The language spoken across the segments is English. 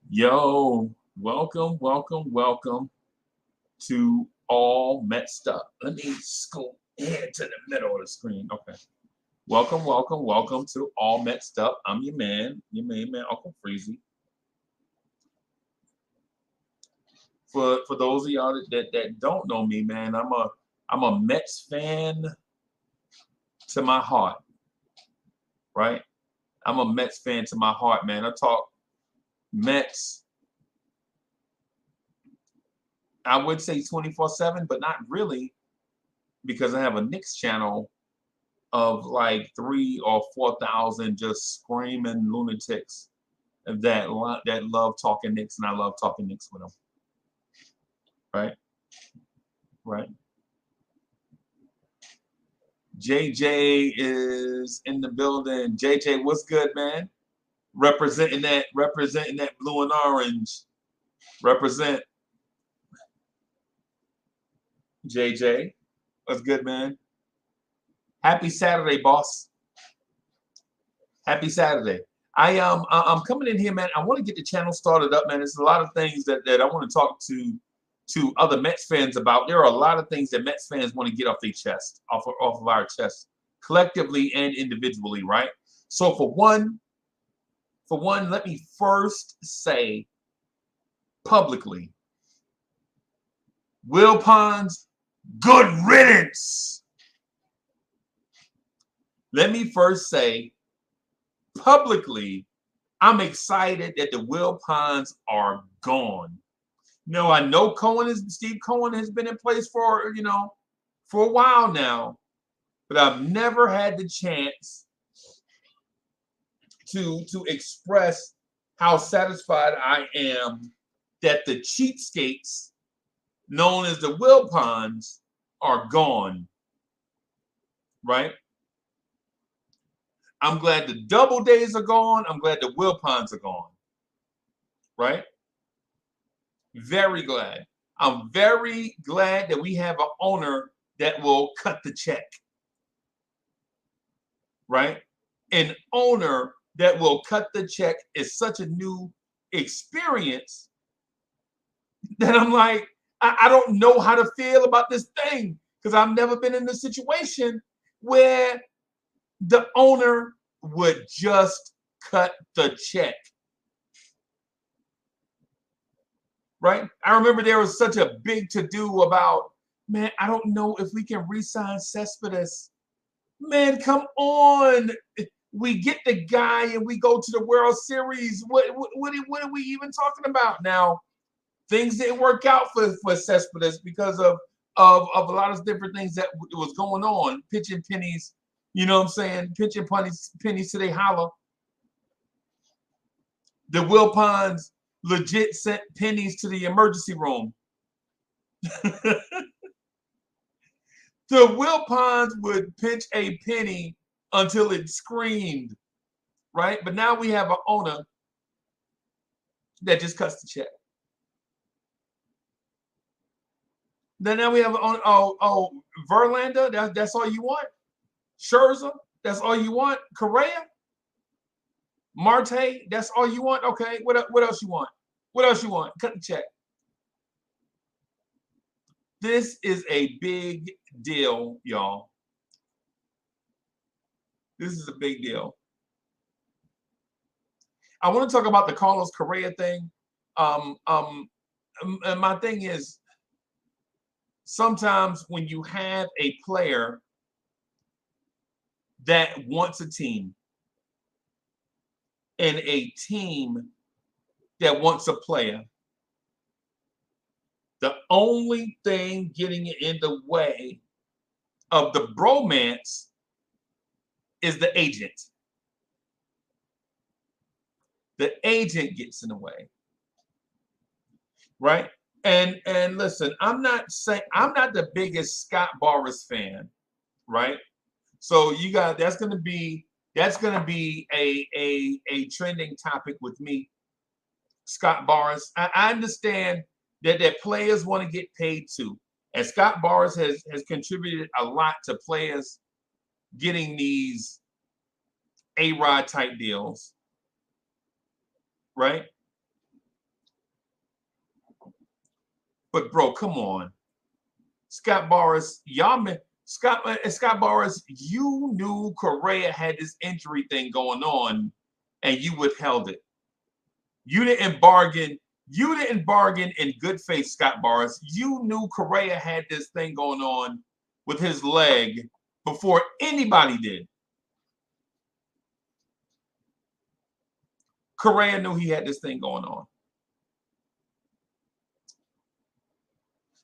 Yo, welcome to All Messed Up. Let me scoot here to the middle of the screen. Okay. Welcome to All Messed Up. I'm your main man, Uncle Freezy. For those of y'all that don't know me, man, I'm a Mets fan to my heart, right? I'm a Mets fan to my heart, man. I talk Mets, I would say 24/7, but not really because I have a Knicks channel of like 3 or 4 thousand just screaming lunatics that love talking Knicks, and I love talking Knicks with them. Right, right. JJ is in the building. JJ, what's good, man? Representing that blue and orange. Represent JJ. What's good, man? Happy Saturday, boss. Happy Saturday. I'm coming in here, man. I want to get the channel started up, man. There's a lot of things that I want to talk to other Mets fans about. There are a lot of things that Mets fans want to get off their chest, off of our chest, collectively and individually, right? So for one, let me first say publicly, Will Pons, good riddance. Let me first say publicly, I'm excited that the Will Pons are gone. No, I know Steve Cohen has been in place for a while now, but I've never had the chance to express how satisfied I am that the cheapskates known as the Wilpons are gone. Right? I'm glad the double days are gone. I'm glad the Wilpons are gone. Right? Very glad. I'm very glad that we have an owner that will cut the check. Right? An owner that will cut the check is such a new experience that I'm like, I don't know how to feel about this thing because I've never been in a situation where the owner would just cut the check. Right? I remember there was such a big to-do about, man, I don't know if we can re-sign Cespedes. Man, come on. We get the guy and we go to the World Series. What are we even talking about now? Things didn't work out for Cespedes because of a lot of different things that was going on. Pitching pennies, you know what I'm saying? Pitching pennies to they holler. The Wilpons legit sent pennies to the emergency room. The Wilpons would pinch a penny until it screamed, right? But now we have an owner that just cuts the check. Then now we have Verlander. That's all you want. Scherzer. That's all you want. Correa. Marte. That's all you want. Okay. What else you want? What else you want? Cut the check. This is a big deal, y'all. This is a big deal. I want to talk about the Carlos Correa thing. And my thing is, sometimes when you have a player that wants a team and a team that wants a player, the only thing getting in the way of the bromance is the agent. The agent gets in the way. Right? And listen, I'm not the biggest Scott Boras fan, right? So you got that's gonna be a trending topic with me, Scott Boras. I understand that players want to get paid too, and Scott Boras has contributed a lot to players getting these A-Rod type deals, right? But bro, come on, Scott Boras, Scott Boras, you knew Correa had this injury thing going on, and you withheld it. You didn't bargain. You didn't bargain in good faith, Scott Boras. You knew Correa had this thing going on with his leg before anybody did. Correa knew he had this thing going on.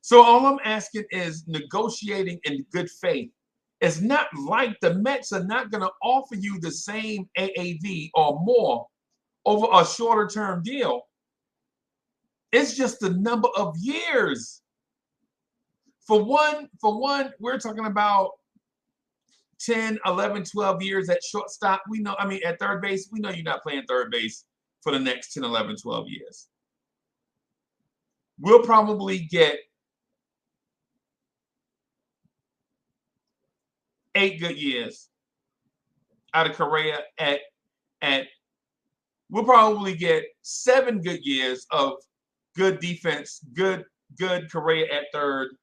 So all I'm asking is negotiating in good faith. It's not like the Mets are not going to offer you the same AAV or more over a shorter term deal. It's just the number of years. For one, we're talking about 10, 11, 12 years at shortstop. We know, I mean, at third base, we know you're not playing third base for the next 10, 11, 12 years. We'll probably get 8 good years out of Correa at we'll probably get 7 good years of good defense, good Correa at third,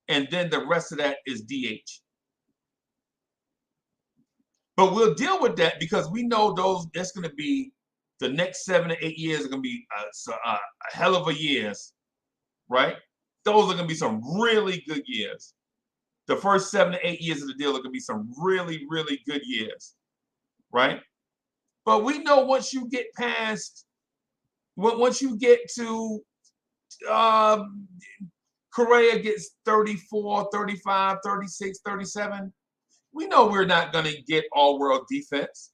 and then the rest of that is DH. But we'll deal with that because we know that's going to be the next 7 to 8 years are going to be a hell of a years, right? Those are going to be some really good years. The first 7 to 8 years of the deal are going to be some really, really good years, right? But we know once you get past, once you get to Correa gets 34, 35, 36, 37, we know we're not going to get all-world defense.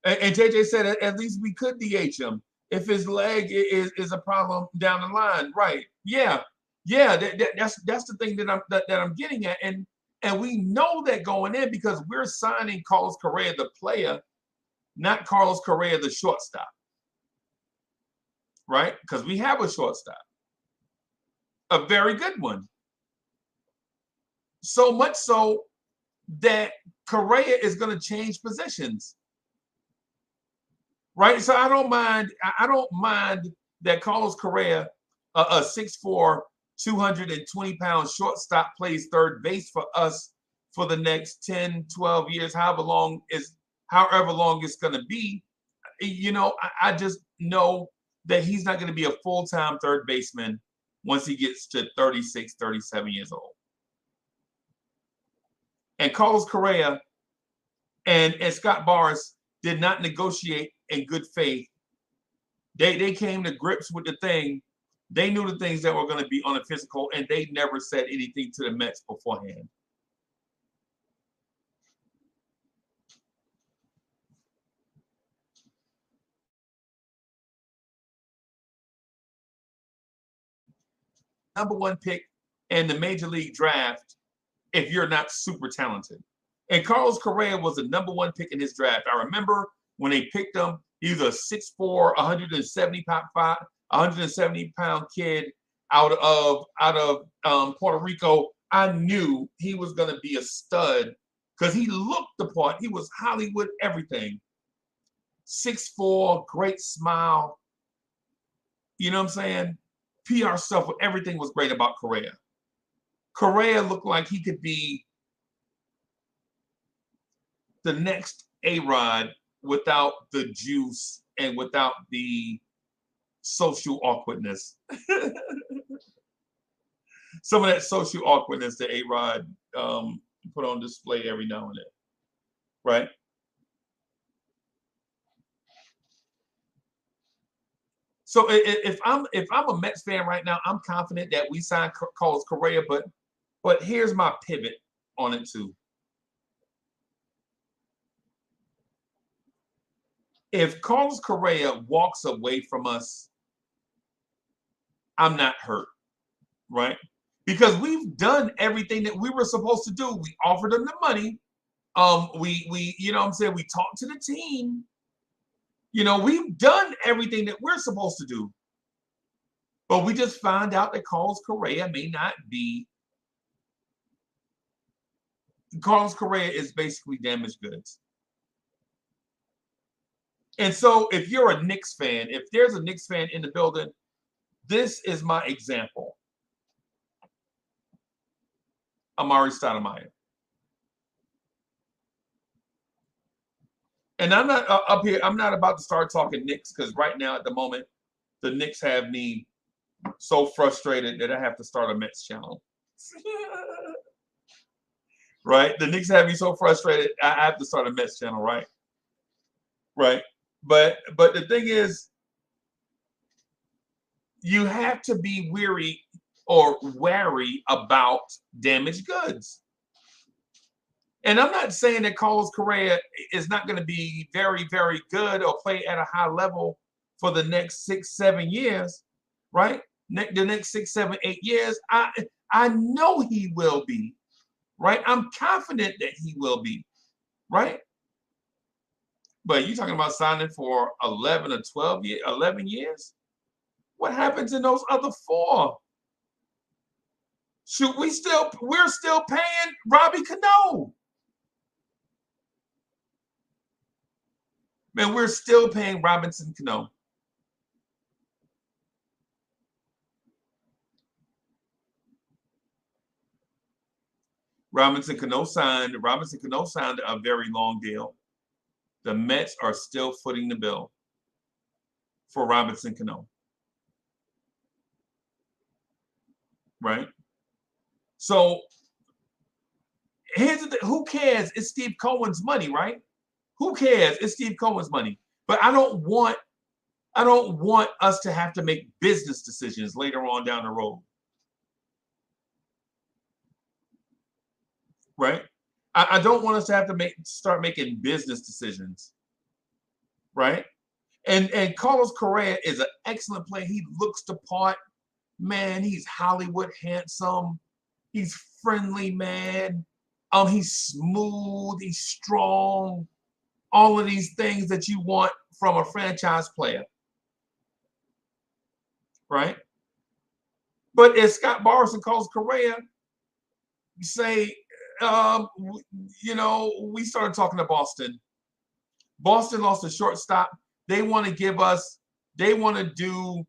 And JJ said at least we could DH him if his leg is a problem down the line, right? Yeah. That's the thing that I'm getting at, and we know that going in because we're signing Carlos Correa the player, not Carlos Correa the shortstop, right? Because we have a shortstop, a very good one. So much so that Correa is going to change positions, right? So I don't mind that Carlos Correa, a 6'4", 220-pound shortstop, plays third base for us for the next 10, 12 years, however long it's going to be. You know, I just know that he's not going to be a full-time third baseman once he gets to 36, 37 years old. And Carlos Correa and Scott Boras did not negotiate in good faith. They came to grips with the thing. They knew the things that were going to be on the physical, and they never said anything to the Mets beforehand. Number 1 pick in the major league draft if you're not super talented. And Carlos Correa was the number 1 pick in his draft. I remember when they picked him, he was a 6'4", 170-pound kid out of Puerto Rico. I knew he was going to be a stud because he looked the part. He was Hollywood everything. 6'4", great smile. You know what I'm saying? PR stuff, everything was great about Correa. Correa looked like he could be the next A-Rod without the juice and without the social awkwardness. Some of that social awkwardness that A-Rod put on display every now and then, right? So if I'm a Mets fan right now, I'm confident that we signed Carlos Correa, but here's my pivot on it too. If Carlos Correa walks away from us, I'm not hurt, right? Because we've done everything that we were supposed to do. We offered them the money. We you know what I'm saying, we talked to the team. You know, we've done everything that we're supposed to do. But we just found out that Carlos Correa may not be. Carlos Correa is basically damaged goods. And so if you're a Knicks fan, if there's a Knicks fan in the building, This is my example. Amari Stoudemire. And I'm not up here. I'm not about to start talking Knicks because right now at the moment, the Knicks have me so frustrated that I have to start a Mets channel. Right? The Knicks have me so frustrated I have to start a Mets channel. Right? Right? But the thing is, you have to be weary or wary about damaged goods. And I'm not saying that Carlos Correa is not going to be very, very good or play at a high level for the next 6, 7 years, right? The next 6, 7, 8 years. I know he will be, right? I'm confident that he will be, right? But you're talking about signing for 11 or 12 years, 11 years? What happens in those other 4? Should we're still paying Robbie Cano. Man, we're still paying Robinson Cano. Robinson Cano signed a very long deal. The Mets are still footing the bill for Robinson Cano. Right? So here's the thing. Who cares? It's Steve Cohen's money, right? Who cares? It's Steve Cohen's money. But I don't want us to have to make business decisions later on down the road. Right? I don't want us to have to start making business decisions. Right? And Carlos Correa is an excellent player. He looks the part. Man, he's Hollywood handsome. He's friendly, man. He's smooth. He's strong. All of these things that you want from a franchise player. Right? But as Scott Boras and Carlos Correa say, we started talking to Boston. Boston lost a shortstop. They want to give us, they want to do,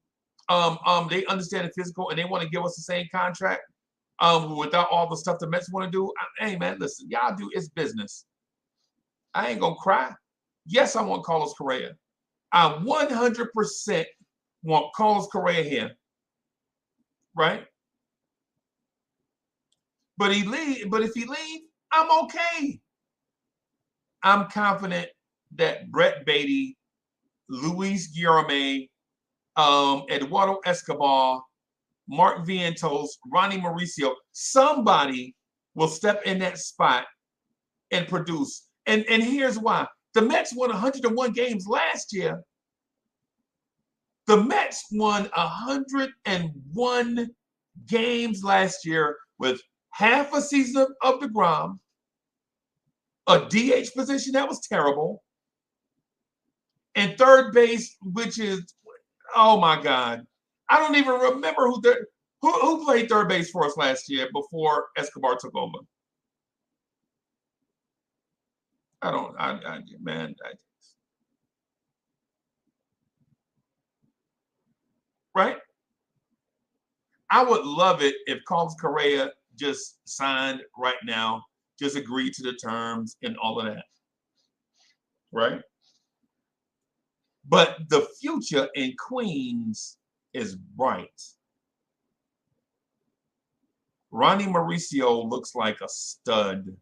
they understand the physical and they want to give us the same contract without all the stuff the Mets want to do. Hey, man, listen, y'all do, it's business. I ain't going to cry. Yes, I want Carlos Correa. I 100% want Carlos Correa here. Right? But if he leaves, I'm okay. I'm confident that Brett Beatty, Luis Guillorme, Eduardo Escobar, Mark Vientos, Ronnie Mauricio, somebody will step in that spot and produce. And here's why. The Mets won 101 games last year. The Mets won 101 games last year with half a season of DeGrom, a DH position that was terrible, and third base, which is, oh my God, I don't even remember who played third base for us last year before Escobar took over. Right? I would love it if Carlos Correa just signed right now, just agreed to the terms and all of that. Right? But the future in Queens is bright. Ronnie Mauricio looks like a stud.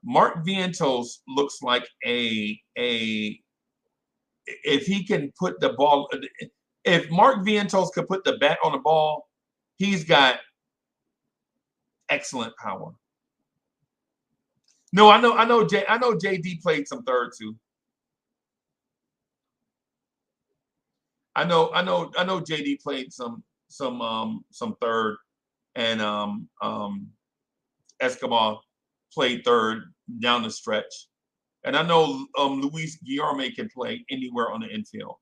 Mark Vientos looks like if he can put the ball, if Mark Vientos could put the bat on the ball, he's got excellent power. No, I know JD played some third too. I know JD played some third, and Escobar played third down the stretch. And I know Luis Guillorme can play anywhere on the infield.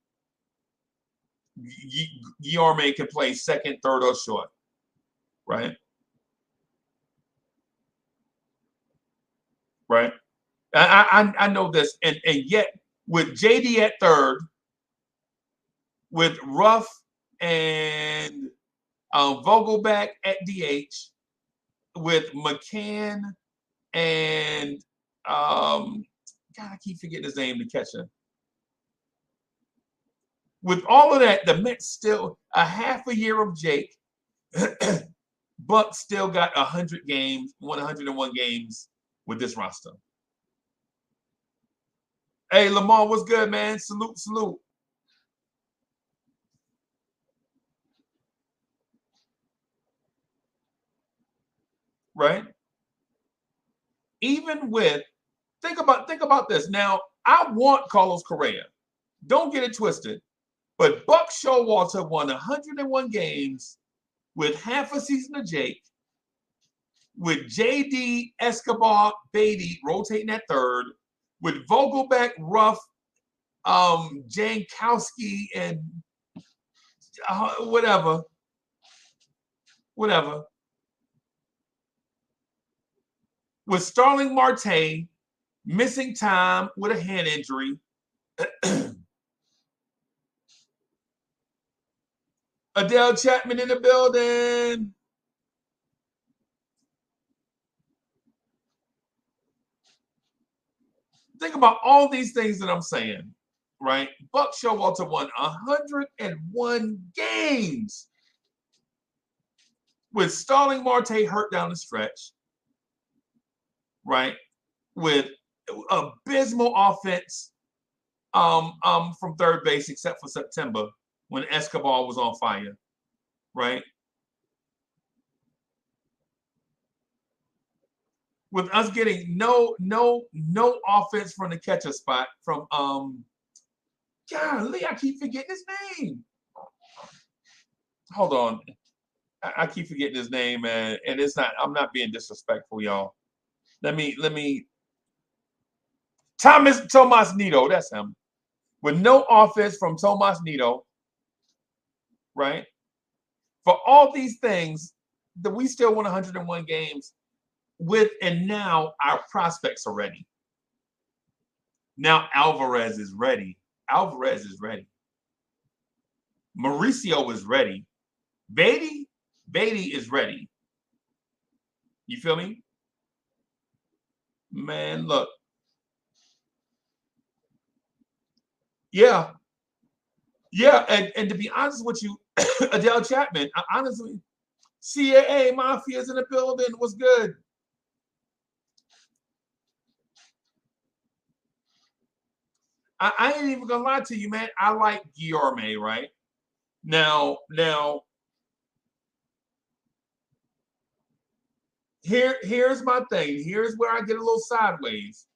Guillorme can play second, third, or short. Right? Right? I know this. And yet, with JD at third, with Ruff and Vogelback at DH with McCann and God, I keep forgetting his name, the catcher. With all of that, the Mets still a half a year of Jake. Buck still got 100 games, 101 games with this roster. Hey, Lamar, what's good, man? Salute, salute. Right? Even with think about this. Now, I want Carlos Correa. Don't get it twisted. But Buck Showalter won 101 games with half a season of Jake, with JD Escobar Beatty rotating at third, with Vogelback, Ruff, Jankowski, and whatever. With Starling Marte missing time with a hand injury. Adele Chapman in the building. Think about all these things that I'm saying, right? Buck Showalter won 101 games with Starling Marte hurt down the stretch, right? With abysmal offense from third base, except for September when Escobar was on fire, right? With us getting no offense from the catcher spot from golly, I keep forgetting his name. Hold on. I keep forgetting his name, and it's not, I'm not being disrespectful, y'all. Let me Tomas Nido, that's him. With no offense from Tomas Nido, right? For all these things, that we still won 101 games with, and now our prospects are ready. Now Alvarez is ready. Mauricio is ready. Beatty is ready. You feel me? Man, look. Yeah. And to be honest with you, Adele Chapman, honestly, CAA Mafia's in the building. What's good? I ain't even gonna lie to you, man. I like Guillorme, right? Now, here's my thing. Here's where I get a little sideways.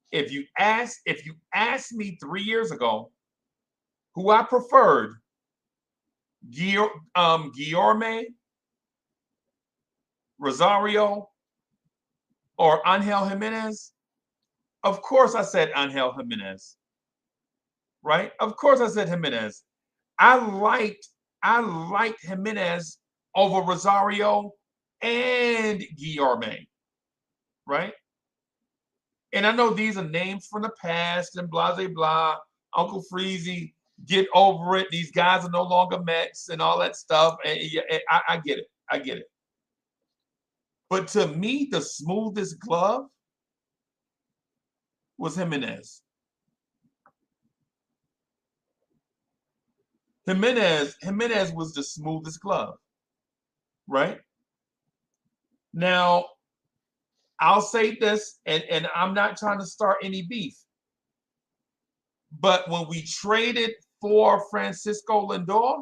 If you asked me 3 years ago who I preferred, Guillorme, Rosario, or Angel Jimenez, of course I said Angel Jimenez. Right? Of course I said Jimenez. I liked Jimenez over Rosario and Guillorme. Right? And I know these are names from the past and blah, blah, blah. Uncle Freezy, get over it. These guys are no longer Mets and all that stuff. And I get it. But to me, the smoothest glove was Jimenez. Jimenez was the smoothest glove, right? Now, I'll say this, and I'm not trying to start any beef, but when we traded for Francisco Lindor,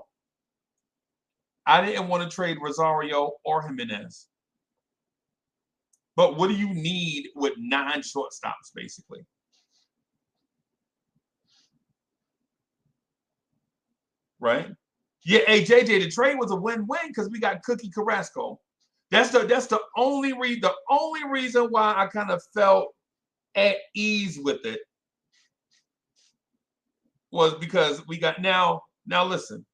I didn't want to trade Rosario or Jimenez. But what do you need with 9 shortstops, basically? Right? Yeah, hey, JJ, the trade was a win-win because we got Cookie Carrasco. That's the only reason why I kind of felt at ease with it was because we got now listen.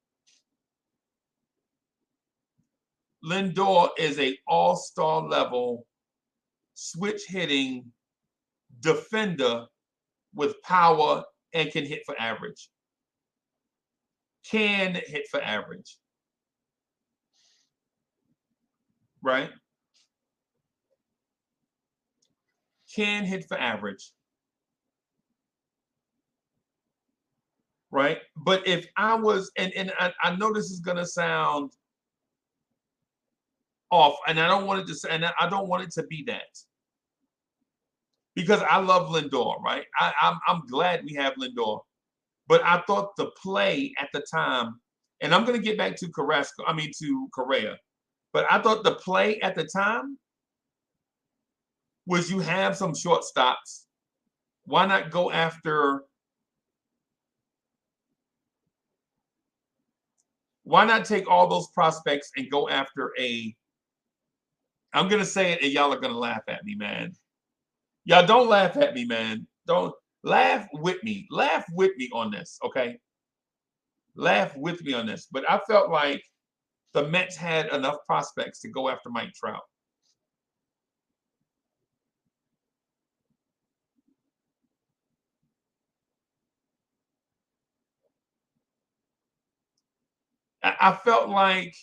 Lindor is a all-star level switch hitting defender with power and can hit for average. Can hit for average. Right? Can hit for average. Right? But if I was, and I know this is gonna sound off, and I don't want it to, and I don't want it to be that, because I love Lindor, right? I'm glad we have Lindor, but I thought the play at the time, and I'm gonna get back to Carrasco, I mean to Correa, but I thought the play at the time was, you have some shortstops. Why not go after? Why not take all those prospects and go after a? I'm gonna say it, and y'all are gonna laugh at me, man. Y'all don't laugh at me, man. Don't laugh with me. Laugh with me on this, okay? Laugh with me on this. But I felt like the Mets had enough prospects to go after Mike Trout. I felt like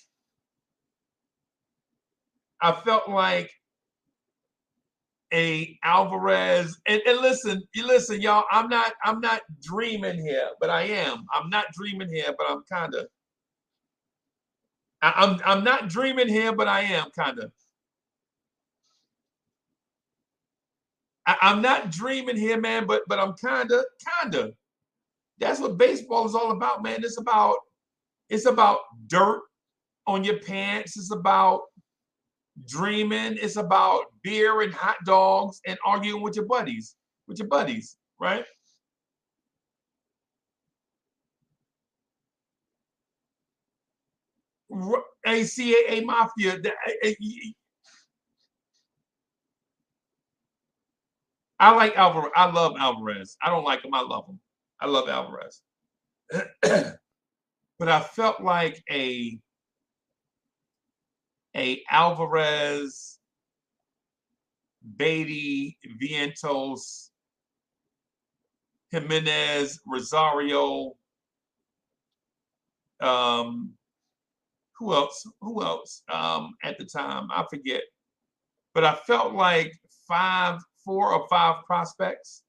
a Alvarez, and listen, y'all. I'm not dreaming here, but I am. I'm not dreaming here, but I'm kind of. I'm not dreaming here, but I am kind of. I'm not dreaming here, man, but I'm kind of. That's what baseball is all about, man. It's about dirt on your pants. It's about dreaming. It's about beer and hot dogs and arguing with your buddies, right? ACAA Mafia. I like Alvarez. I love Alvarez. I don't like him. I love him. I love Alvarez. But I felt like a Alvarez, Beatty, Vientos, Jimenez, Rosario. Who else? Who else? At the time, I forget. But I felt like 4 or 5 prospects.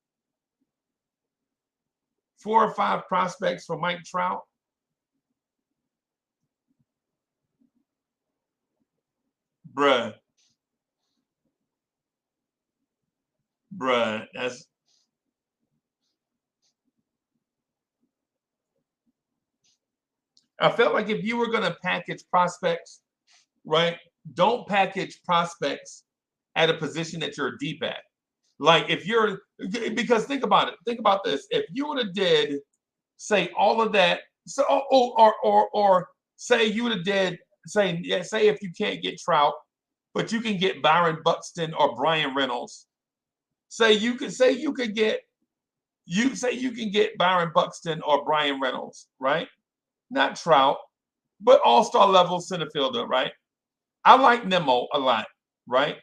4 or 5 prospects for Mike Trout. Bruh. That's. I felt like if you were going to package prospects, right? Don't package prospects at a position that you're deep at. Like if you're, because think about it. Think about this. If you would have did, say all of that, so or say you would have did, say if you can't get Trout, but you can get Byron Buxton or Brian Reynolds. Say you can get Byron Buxton or Brian Reynolds, right? Not Trout, but all-star level center fielder, right? I like Nemo a lot, right?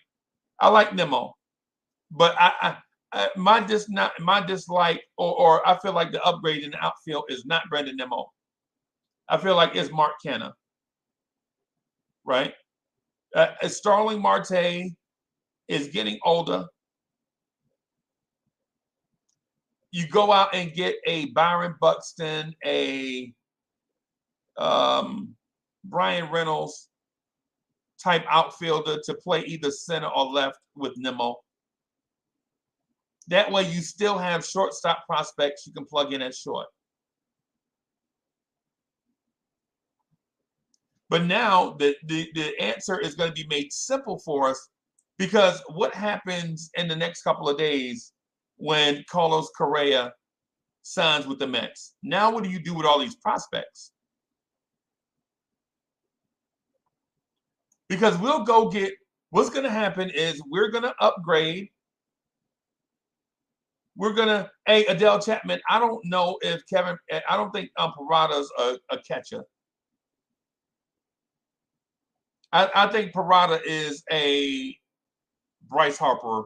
I like Nemo, but my dislike, or I feel like the upgrade in the outfield is not Brandon Nemo. I feel like it's Mark Canha, right? Starling Marte is getting older. You go out and get a Byron Buxton, a Brian Reynolds type outfielder to play either center or left with Nemo. That way you still have shortstop prospects you can plug in at short. But now the answer is going to be made simple for us, because what happens in the next couple of days when Carlos Correa signs with the Mets? Now what do you do with all these prospects? Because we'll go get, what's going to happen is we're going to upgrade. We're going to, hey, Adele Chapman, I don't know if I don't think Parada's a catcher. I think Parada is a Bryce Harper,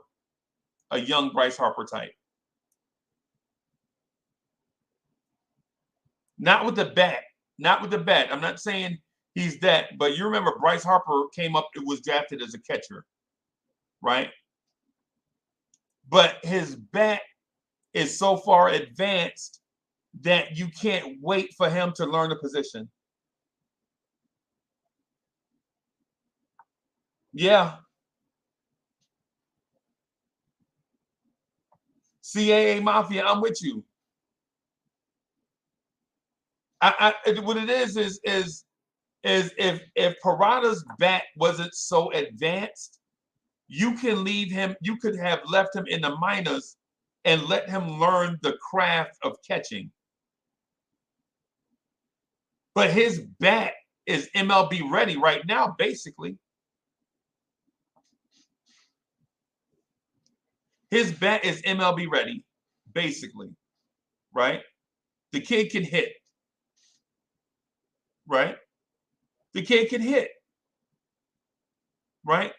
a young Bryce Harper type. Not with the bat. Not with the bat. I'm not saying he's that, but you remember Bryce Harper came up, it was drafted as a catcher, right? But his bat is so far advanced that you can't wait for him to learn the position. Yeah. CAA Mafia, I'm with you. What it is if Parada's bat wasn't so advanced, you can leave him, you could have left him in the minors and let him learn the craft of catching. But his bat is MLB ready right now, basically. His bat is MLB ready, basically, right? The kid can hit, right? The kid can hit, right?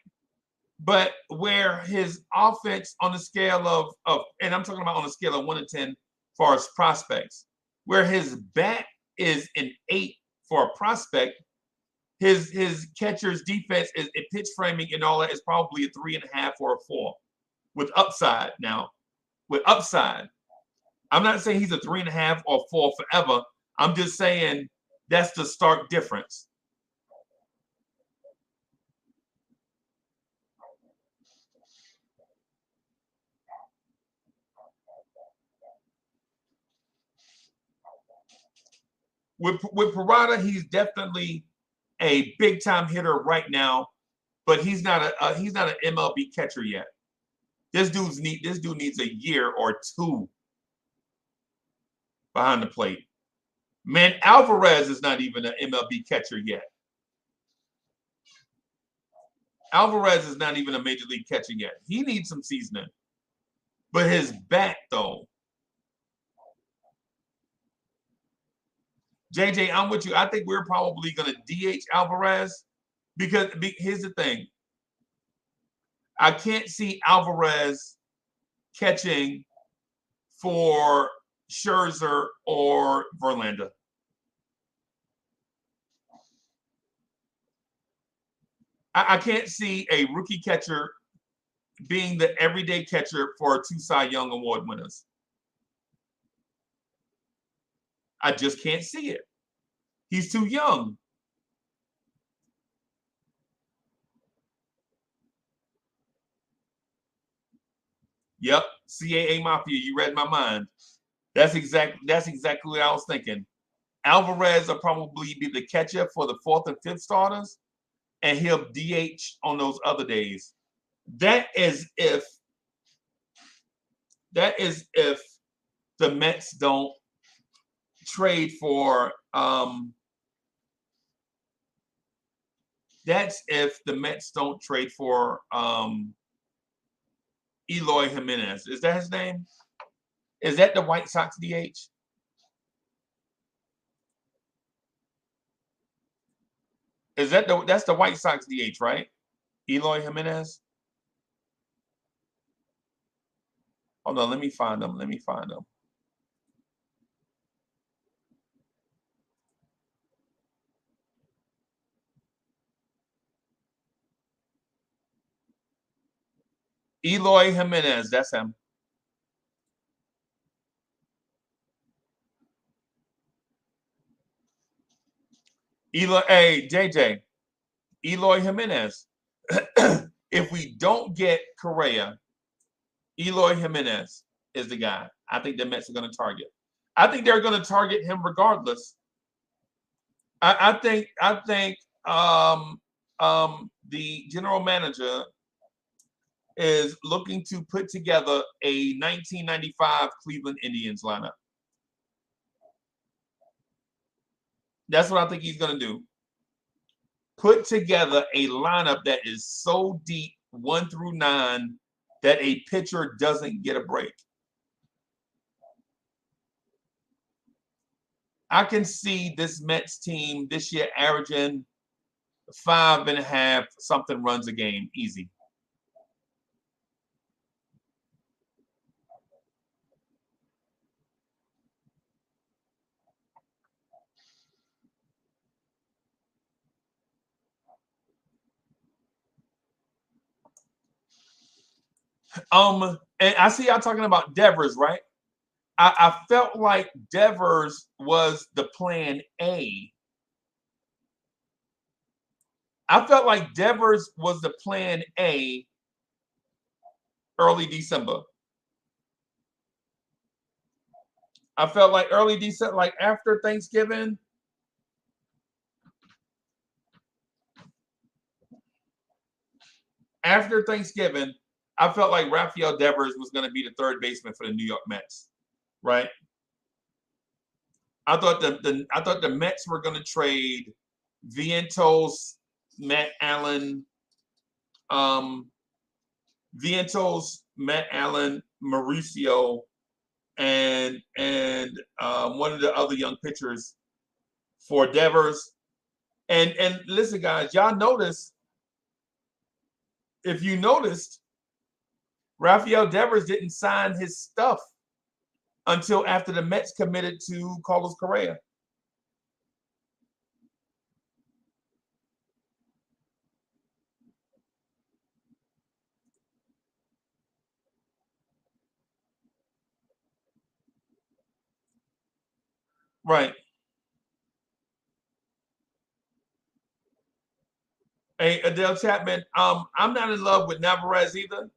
But where his offense on the scale of and I'm talking about on a scale of 1 to 10 as far as prospects, where his bat is an 8 for a prospect, his catcher's defense is pitch framing and all that is probably a 3.5 or a 4 with upside. Now, with upside, I'm not saying he's a 3.5 or 4 forever. I'm just saying that's the stark difference. With Parada, he's definitely a big time hitter right now, but he's not an MLB catcher yet. This dude needs a year or two behind the plate. Man, Alvarez is not even an MLB catcher yet. Alvarez is not even a major league catcher yet. He needs some seasoning. But his bat, though. JJ, I'm with you. I think we're probably going to DH Alvarez because here's the thing. I can't see Alvarez catching for Scherzer or Verlander. I can't see a rookie catcher being the everyday catcher for 2 Cy Young Award winners. I just can't see it. He's too young. Yep, CAA Mafia, you read my mind. That's exactly what I was thinking. Alvarez will probably be the catcher for the 4th and 5th starters, and he'll DH on those other days. That is if the Mets don't trade for that's if the Mets don't trade for Eloy Jimenez. Is that his name? Is that the White Sox DH? That's the White Sox DH, right? Eloy Jimenez. Hold on, let me find them. Eloy Jimenez, that's him. Hey, JJ, Eloy Jimenez. If we don't get Correa, Eloy Jimenez is the guy. I think the Mets are going to target. I think they're going to target him regardless. I think the general manager is looking to put together a 1995 Cleveland Indians lineup. That's what I think he's going to do. Put together a lineup that is so deep, 1 through 9, that a pitcher doesn't get a break. I can see this Mets team this year averaging 5.5 something runs a game, easy. And I see y'all talking about Devers, right? I felt like Devers was the plan A. I felt like Devers was the plan A early December. I felt like early December, like after Thanksgiving. After Thanksgiving, I felt like Rafael Devers was going to be the third baseman for the New York Mets, right? I thought the Mets were going to trade Vientos, Matt Allen, um, Matt Allen, Mauricio, and one of the other young pitchers for Devers. And listen, guys, y'all notice, if you noticed, Rafael Devers didn't sign his stuff until after the Mets committed to Carlos Correa. Right. Hey, Adele Chapman, I'm not in love with Navarez either.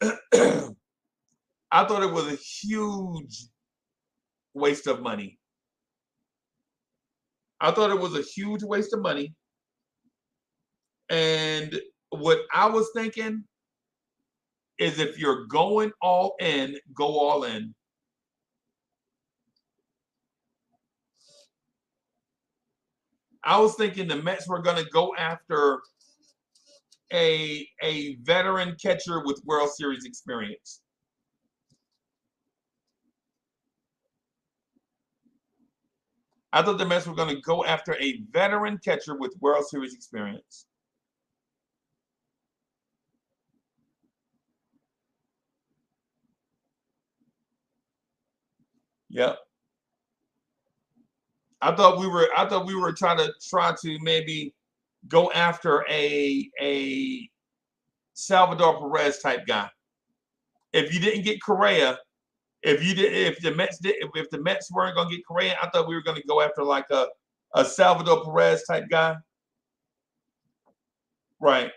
I thought it was a huge waste of money. I thought it was a huge waste of money. And what I was thinking is, if you're going all in, go all in. I was thinking the Mets were going to go after a veteran catcher with World Series experience. I thought the Mets were going to go after a veteran catcher with World Series experience. Yep. I thought we were trying to maybe go after a Salvador Perez type guy. If you didn't get Correa, if the Mets weren't going to get Correa, I thought we were going to go after like a Salvador Perez type guy. Right.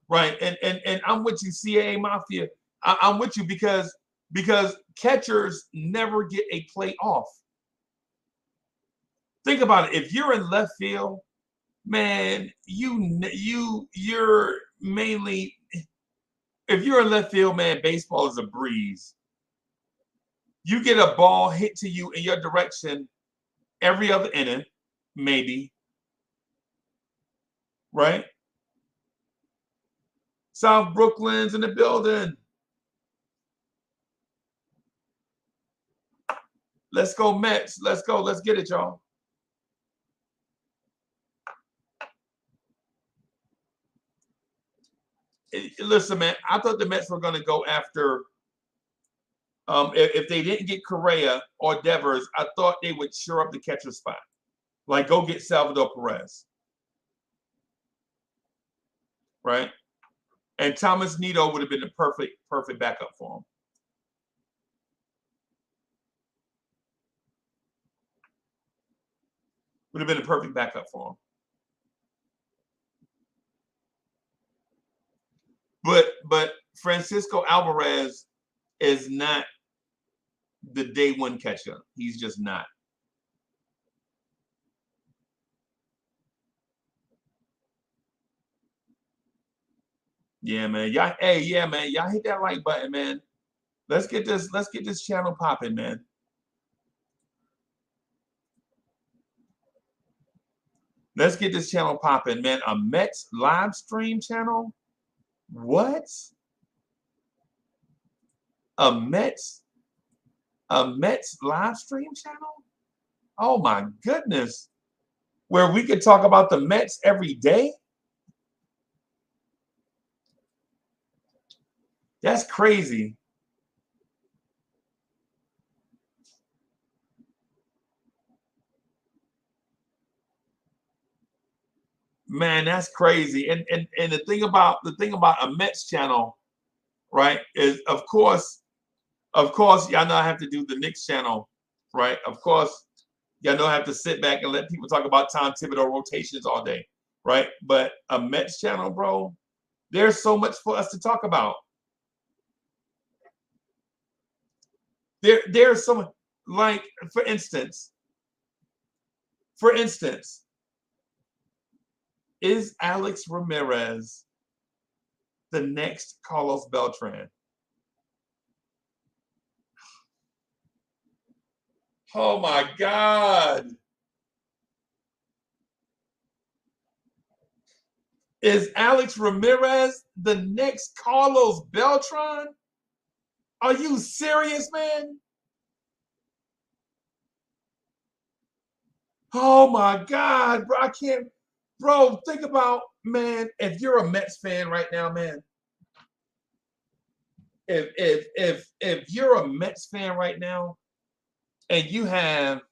Right. And I'm with you, CAA Mafia. I'm with you because catchers never get a play off. Think about it. If you're in left field, man, you're mainly, if you're in left field, man, baseball is a breeze. You get a ball hit to you in your direction every other inning, maybe. Right? South Brooklyn's in the building. Let's go, Mets. Let's go. Let's get it, y'all. Listen, man, I thought the Mets were going to go after, if they didn't get Correa or Devers, I thought they would shore up the catcher spot. Like, go get Salvador Perez. Right? And Thomas Nido would have been the perfect backup for him. Would have been a perfect backup for him. But Francisco Alvarez is not the day one catcher. He's just not. Yeah, man. Y'all, hey, yeah, man. Y'all hit that like button, man. Let's get this channel popping, man. Let's get this channel popping, man. A Mets live stream channel? What? A Mets live stream channel? Oh my goodness. Where we could talk about the Mets every day? That's crazy. Man, that's crazy. And the thing about a Mets channel, right, is of course, y'all know I have to do the Knicks channel, right? Of course, y'all know I have to sit back and let people talk about Tom Thibodeau rotations all day, right? But a Mets channel, bro, there's so much for us to talk about. There's so much, like, for instance, is Alex Ramirez the next Carlos Beltran? Oh my God. Is Alex Ramirez the next Carlos Beltran? Are you serious, man? Oh my God, bro. I can't, bro. Think about, man, if you're a Mets fan right now, man. If you're a Mets fan right now and you have,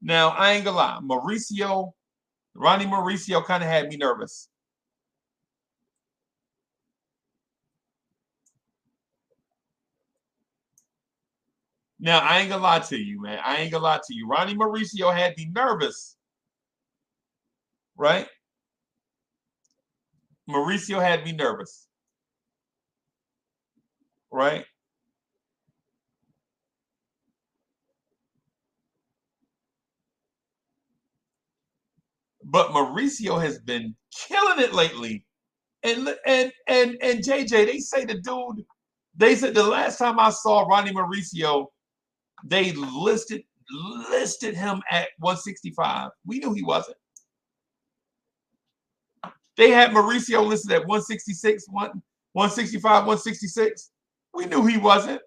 now I ain't gonna lie, Ronnie Mauricio kind of had me nervous. Now I ain't gonna lie to you, man. I ain't gonna lie to you. Ronnie Mauricio had me nervous, right? Mauricio had me nervous, right? But Mauricio has been killing it lately. And JJ, they said the last time I saw Ronnie Mauricio, they listed him at 165. We knew he wasn't. They had Mauricio listed at 166, 165, 166. We knew he wasn't.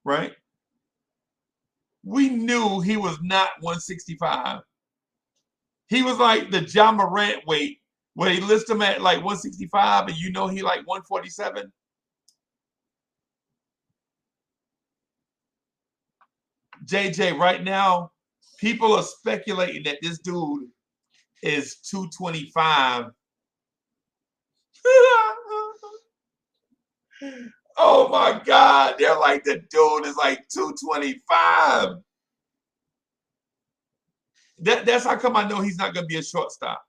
Right? We knew he was not 165. He was like the John Morant weight, where they list him at like 165 and you know he like 147. JJ, right now, people are speculating that this dude is 225. Oh my God. They're like, the dude is like 225. That's how come I know he's not going to be a shortstop.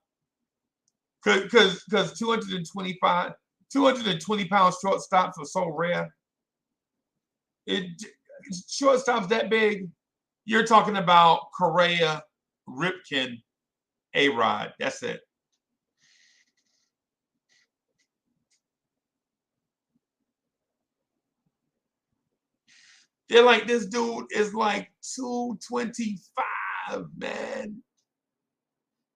Because 220 pound shortstops are so rare. Shortstops that big, you're talking about Correa, Ripken, A-Rod. That's it. They're like, this dude is like 225, man.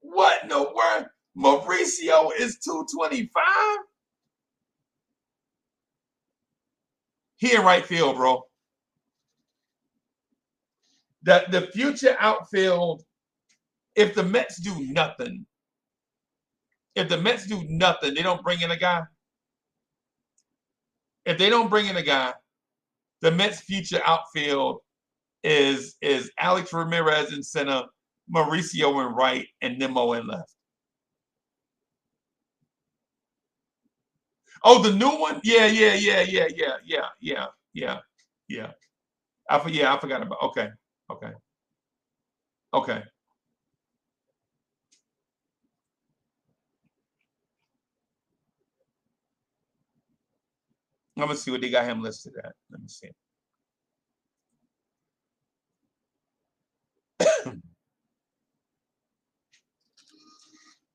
What in the world? Mauricio is 225? He in right field, bro. The future outfield, if the Mets do nothing, they don't bring in a guy. If they don't bring in a guy, the Mets' future outfield is Alex Ramirez in center, Mauricio in right, and Nimmo in left. Oh, the new one? Yeah. I forgot about. Okay. Let me see what they got him listed at. Let me see.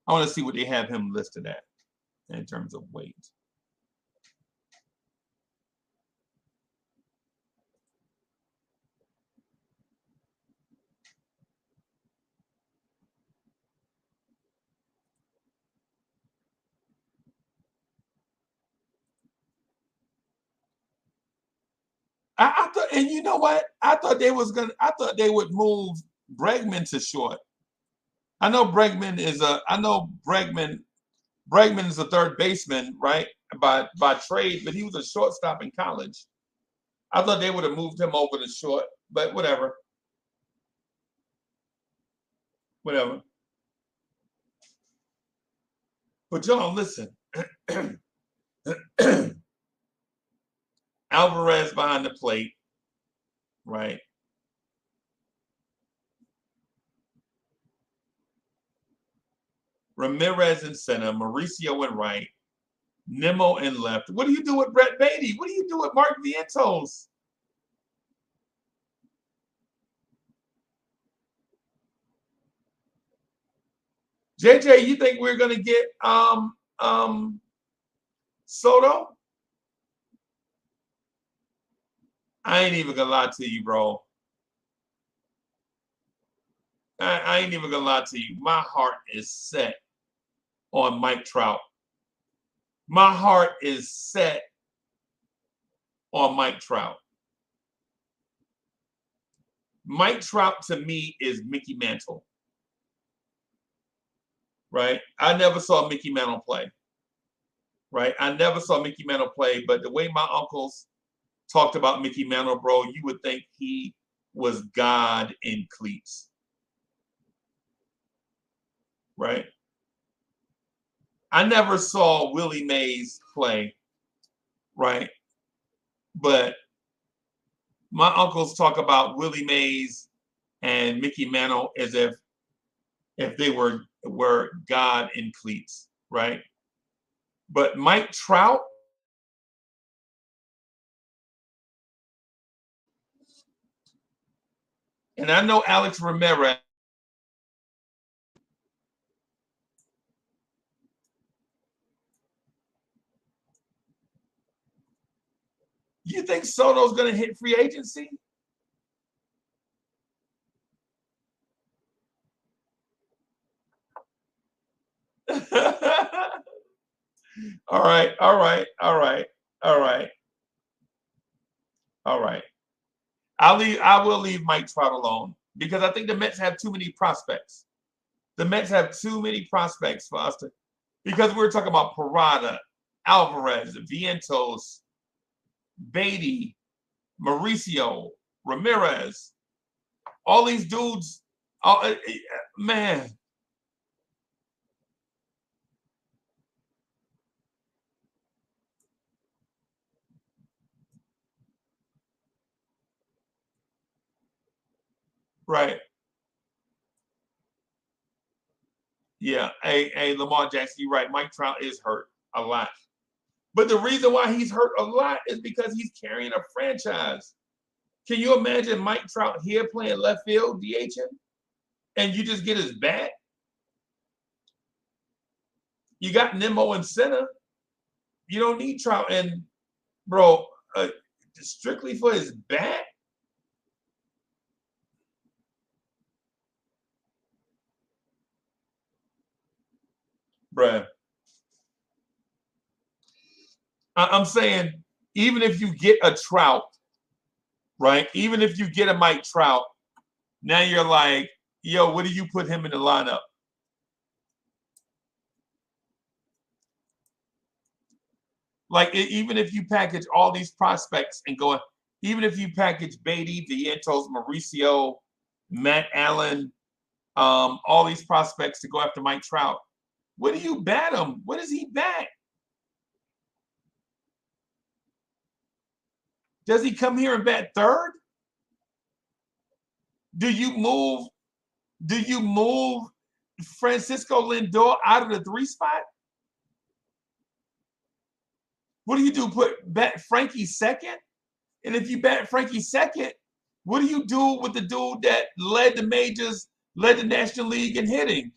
I want to see what they have him listed at in terms of weight. I thought, and you know what? I thought they would move Bregman to short. I know Bregman is a third baseman, right? By trade, but he was a shortstop in college. I thought they would have moved him over to short, but whatever. whatever. But y'all listen. Alvarez behind the plate, right? Ramirez in center, Mauricio in right, Nimmo in left. What do you do with Brett Beatty? What do you do with Mark Vientos? JJ, you think we're gonna get Soto? I ain't even gonna lie to you, bro. I ain't even gonna lie to you. My heart is set on Mike Trout. My heart is set on Mike Trout. Mike Trout to me is Mickey Mantle. Right? I never saw Mickey Mantle play. Right? I never saw Mickey Mantle play, but the way my uncles talked about Mickey Mantle, bro, you would think he was God in cleats. Right? I never saw Willie Mays play, right? But my uncles talk about Willie Mays and Mickey Mantle as if they were God in cleats, right? But Mike Trout, and I know Alex Ramirez. You think Soto's going to hit free agency? All right, all right, all right, all right, all right. I will leave Mike Trout alone because I think the Mets have too many prospects. The Mets have too many prospects for us to, because we were talking about Parada, Alvarez, Vientos, Beatty, Mauricio, Ramirez, all these dudes. Man, right? Yeah. Hey, Lamar Jackson, you're right. Mike Trout is hurt a lot, but the reason why he's hurt a lot is because he's carrying a franchise. Can you imagine Mike Trout here playing left field, DHing, and you just get his bat? You got Nimmo in center. You don't need Trout, and bro, strictly for his bat. Bruh. I'm saying, even if you get a Trout, right? Even if you get a Mike Trout, now you're like, yo, what do you put him in the lineup? Like, even if you package all these prospects and go, even if you package Beatty, Vientos, Mauricio, Matt Allen, all these prospects to go after Mike Trout, what do you bat him? What does he bat? Does he come here and bat third? Do you move? Do you move Francisco Lindor out of the 3 spot? What do you do? Bet Frankie second? And if you bet Frankie second, what do you do with the dude that led the majors, led the National League in hitting?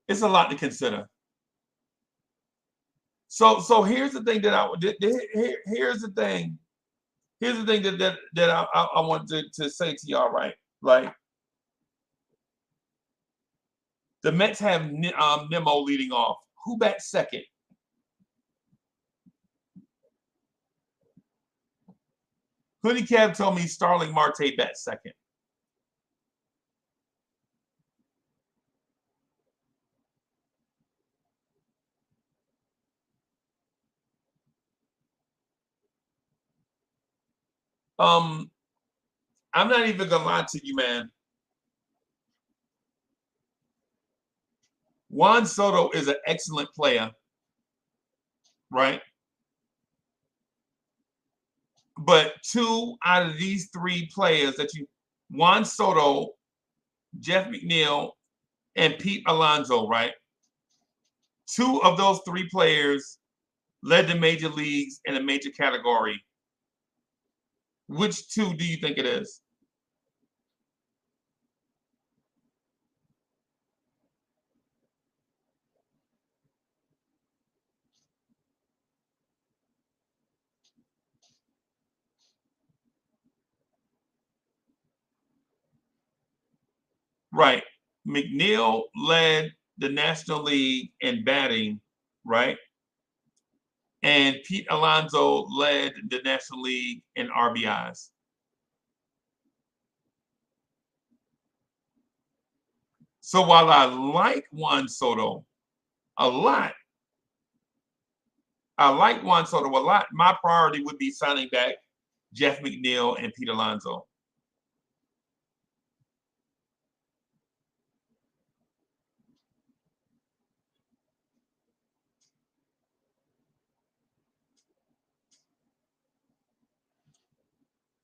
It's a lot to consider. So here's the thing that here's the thing. Here's the thing that I want to say to y'all, right? Like, the Mets have Nimmo leading off. Who bats second? Hoodie Cab told me Starling Marte bats second. I'm not even gonna lie to you, man. Juan Soto is an excellent player, right? But 2 out of these 3 players that Juan Soto, Jeff McNeil, and Pete Alonso, right? 2 of those 3 players led the major leagues in a major category. Which 2 do you think it is? Right. McNeil led the National League in batting, right? And Pete Alonso led the National League in RBIs. So while I like Juan Soto a lot, my priority would be signing back Jeff McNeil and Pete Alonso.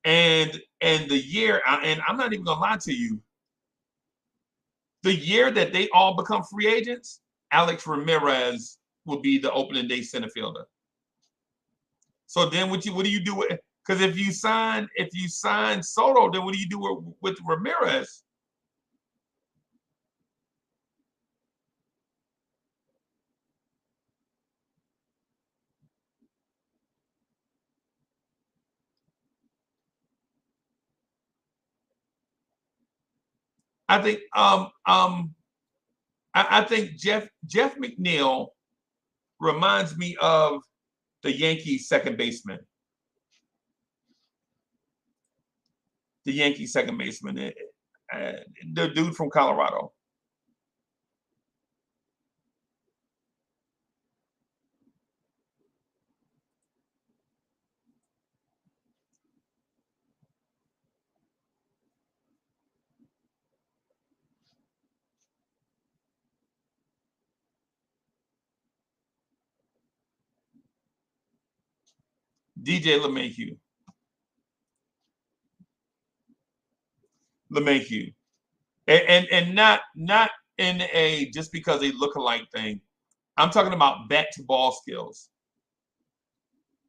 And the year, and I'm not even gonna lie to you, the year that they all become free agents, Alex Ramirez will be the opening day center fielder. So then what do you do with, because if you sign Soto, then what do you do with Ramirez? I think I think Jeff McNeil reminds me of the Yankees second baseman. The Yankees second baseman, the dude from Colorado. DJ LeMahieu. LeMahieu. And not in a just because they look alike thing. I'm talking about bat to ball skills.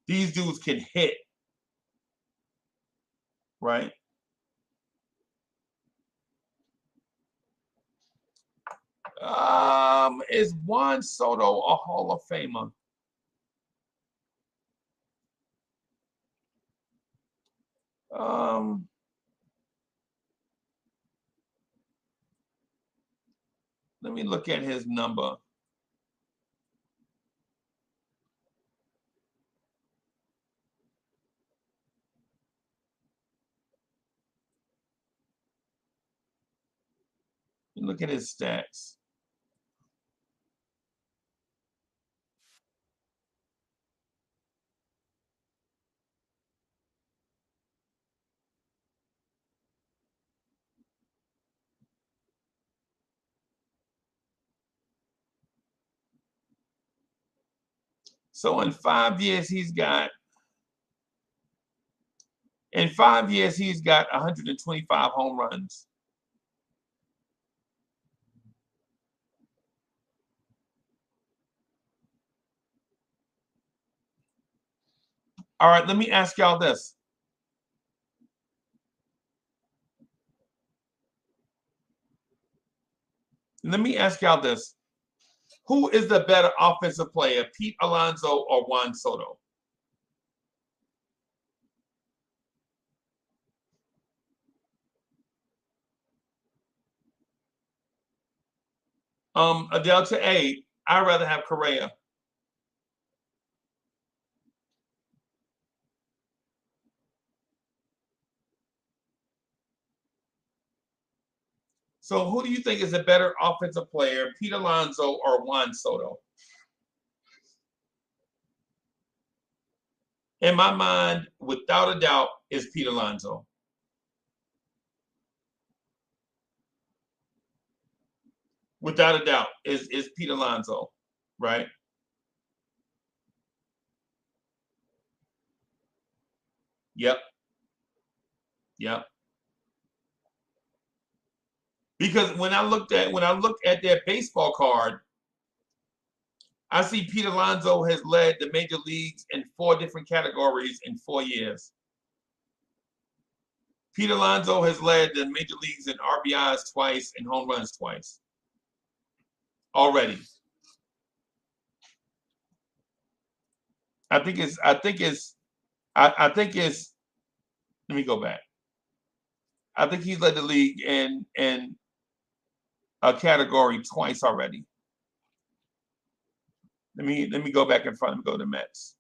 These dudes can hit, right? Is Juan Soto a Hall of Famer? Let me look at his number. Look at his stats. So in 5 years, he's got 125 home runs. All right, let me ask y'all this. Who is the better offensive player, Pete Alonso or Juan Soto? Adele to A, I'd rather have Correa. So who do you think is a better offensive player, Pete Alonso or Juan Soto? in my mind, without a doubt, is Pete Alonso. Without a doubt, is Pete Alonso, right? Yep. Yep. Because when I looked at their baseball card, I see Pete Alonso has led the major leagues in 4 different categories in 4 years. Pete Alonso has led the major leagues in RBIs twice and home runs twice already. I think it's let me go back. I think he's led the league in a category twice already. Let me go back in front and go to the Mets.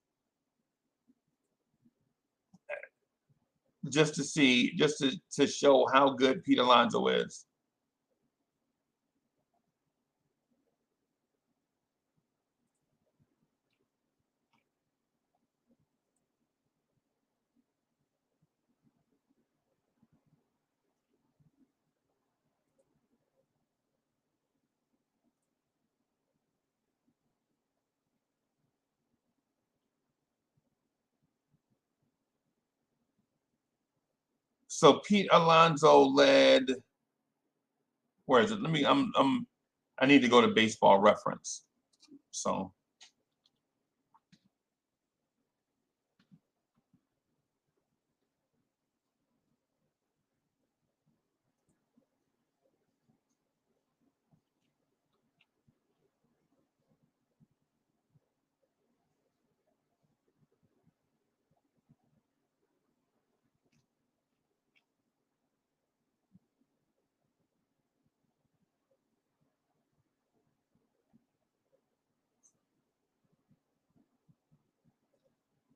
Just to see, just to show how good Pete Alonso is. So Pete Alonso led. Where is it? Let me. I need to go to Baseball Reference. So.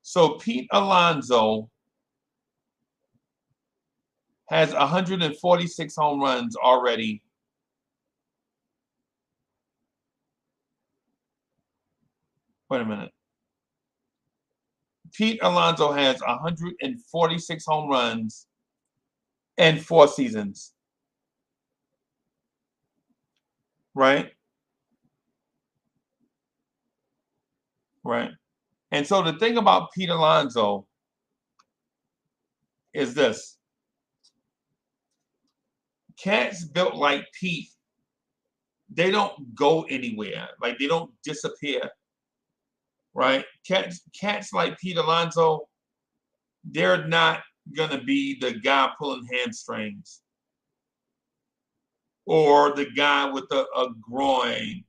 So Pete Alonso has 146 home runs already. Wait a minute. Pete Alonso has 146 home runs in 4 seasons. Right? Right. And so the thing about Pete Alonso is this. Cats built like Pete, they don't go anywhere. Like they don't disappear. Right? Cats like Pete Alonso, they're not gonna be the guy pulling hamstrings or the guy with a groin.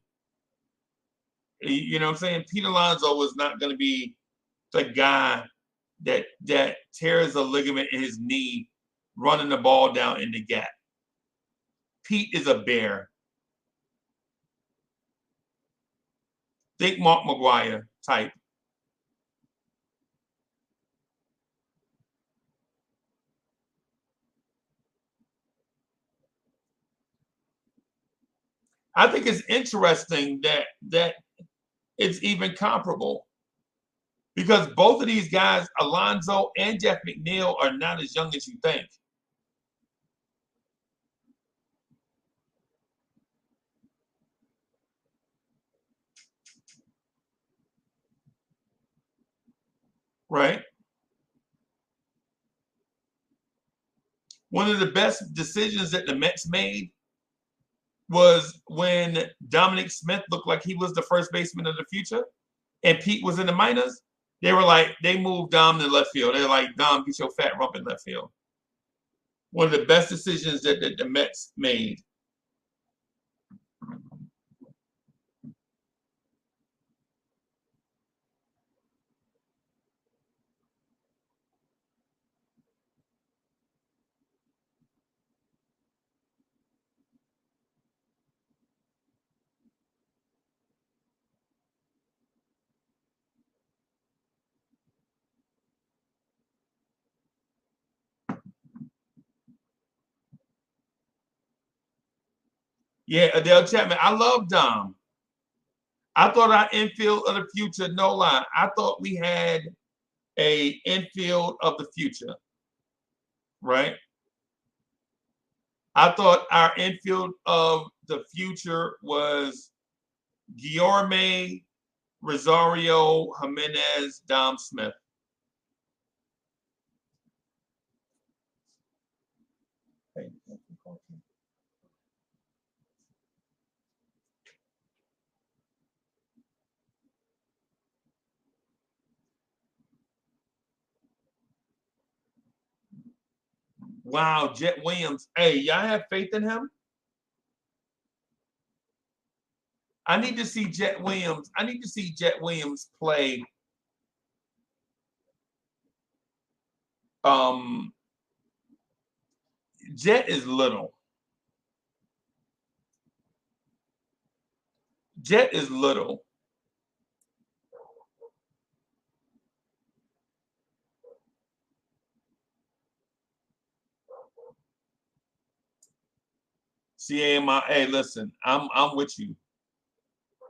You know what I'm saying? Pete Alonso was not gonna be the guy that tears a ligament in his knee running the ball down in the gap. Pete is a bear. Think Mark McGwire type. I think it's interesting that it's even comparable because both of these guys, Alonso and Jeff McNeil, are not as young as you think. Right? One of the best decisions that the Mets made was when Dominic Smith looked like he was the first baseman of the future and Pete was in the minors. They were like, they moved Dom to left field. They're like, Dom, get your fat rump in left field. One of the best decisions that the Mets made. Yeah, Adele Chapman. I love Dom. I thought our infield of the future, no lie. I thought we had a infield of the future, right? I thought our infield of the future was Guillermo, Rosario, Jimenez, Dom Smith. Wow, Jet Williams. Hey, y'all have faith in him? I need to see Jet Williams. I need to see Jet Williams play. Jet is little. Jet is little. CAMI. Hey, listen, I'm with you.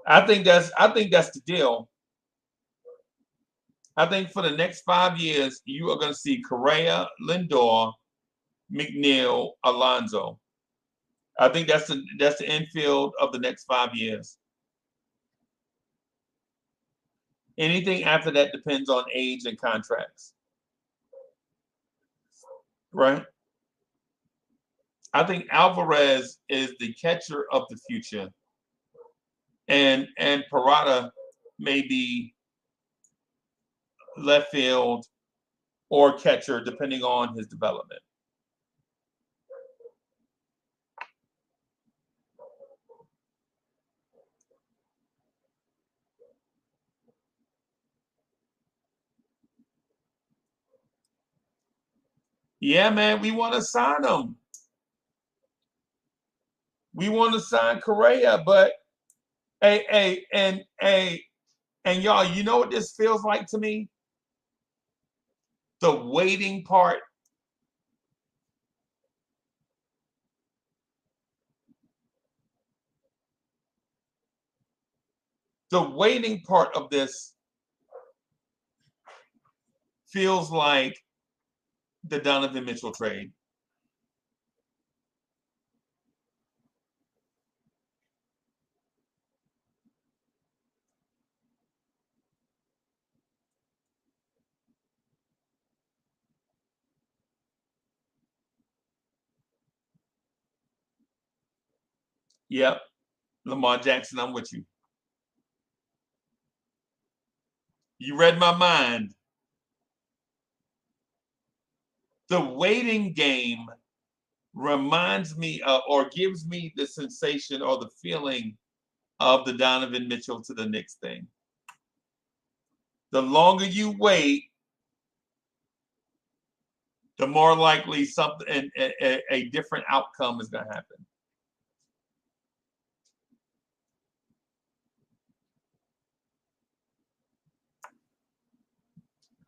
I think that's the deal. I think for the next 5 years, you are going to see Correa, Lindor, McNeil, Alonso. I think that's the infield of the next 5 years. Anything after that depends on age and contracts. Right? I think Alvarez is the catcher of the future. And Parada may be left field or catcher depending on his development. Yeah, man, we want to sign him. We want to sign Correa, but and y'all, you know what this feels like to me? The waiting part. The waiting part of this feels like the Donovan Mitchell trade. Yep. Lamar Jackson, I'm with you. You read my mind. The waiting game reminds me of, or gives me the sensation or the feeling of the Donovan Mitchell to the Knicks thing. The longer you wait, the more likely something a different outcome is going to happen.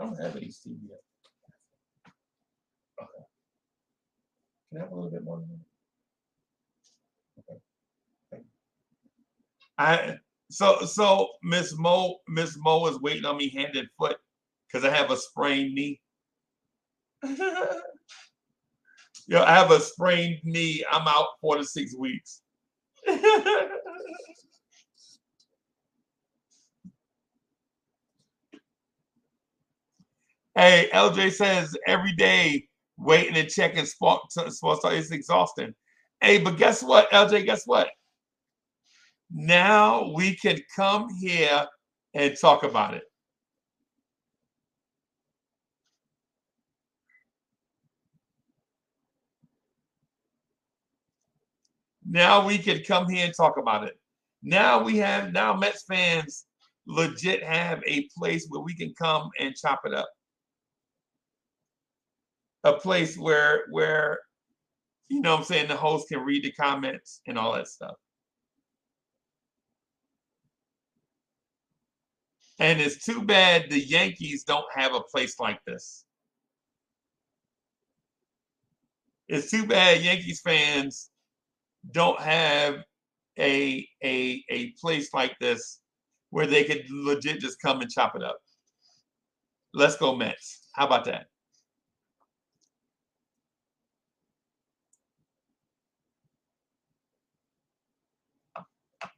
I don't have any Stevia yet. Okay. Can I have a little bit more? Okay. So Miss Mo is waiting on me hand and foot because I have a sprained knee. I have a sprained knee. I'm out 4 to 6 weeks. Hey, LJ says every day waiting and checking sports is exhausting. Hey, but guess what, LJ? Guess what? Now we can come here and talk about it. Now we can come here and talk about it. Now Mets fans legit have a place where we can come and chop it up. A place where you know what I'm saying, the host can read the comments and all that stuff. And it's too bad the Yankees don't have a place like this. It's too bad Yankees fans don't have a place like this where they could legit just come and chop it up. Let's go Mets. How about that?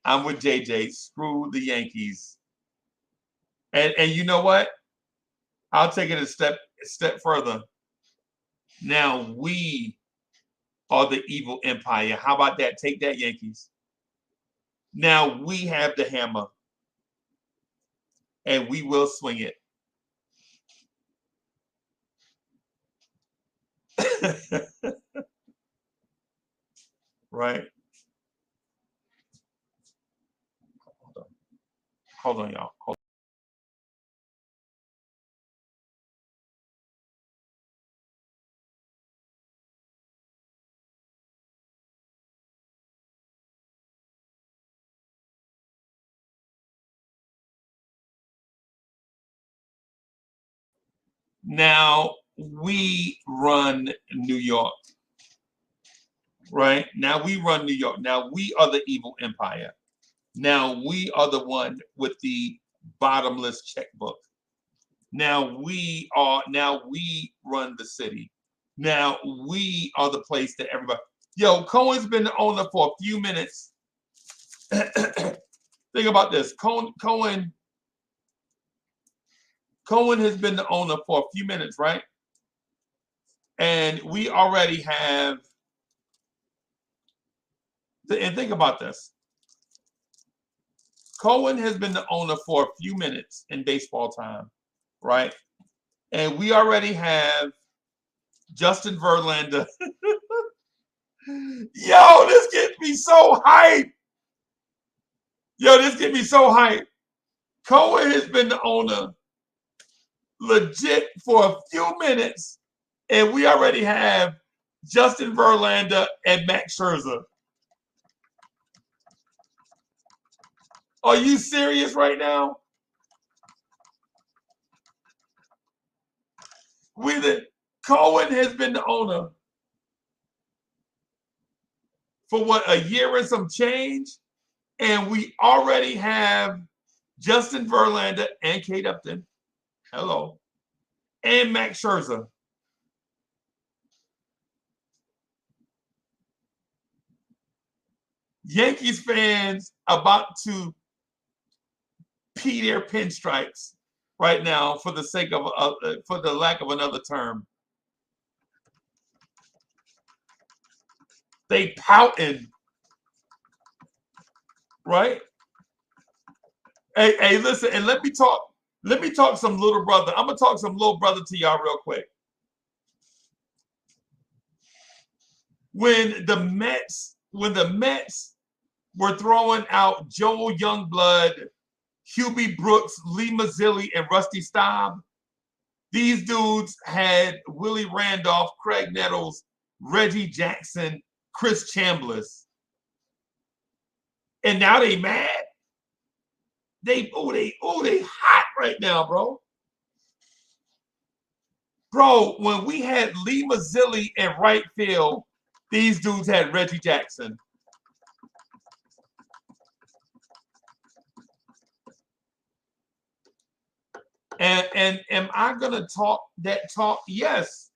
I'm with JJ. Screw the Yankees. And you know what? I'll take it a step further. Now we are the evil empire. How about that? Take that, Yankees. Now we have the hammer. And we will swing it. Right? Hold on, y'all. Hold on. Now we run New York. Right? Now we run New York. Now we are the evil empire. Now we are the one with the bottomless checkbook. Now we run the city. Now we are the place that everybody. Yo, Cohen's been the owner for a few minutes. Think about this. Cohen has been the owner for a few minutes, right? And we already have. And think about this. Cohen has been the owner for a few minutes in baseball time, right? And we already have Justin Verlander. Yo, this gets me so hyped. Cohen has been the owner legit for a few minutes, and we already have Justin Verlander and Max Scherzer. Are you serious right now? Cohen has been the owner for what, a year and some change, and we already have Justin Verlander and Kate Upton. Hello. And Max Scherzer. Yankees fans about to pee their pinstripes right now for the sake of for the lack of another term. They pouting, right? Hey, listen, and let me talk some little brother. I'm gonna talk some little brother to y'all real quick. When the Mets were throwing out Joel Youngblood, Hubie Brooks, Lee Mazzilli, and Rusty Staub, these dudes had Willie Randolph, Craig Nettles, Reggie Jackson, Chris Chambliss. And now they mad. They hot right now, bro. Bro, when we had Lee Mazzilli in right field, these dudes had Reggie Jackson. And am I gonna talk that talk? Yes.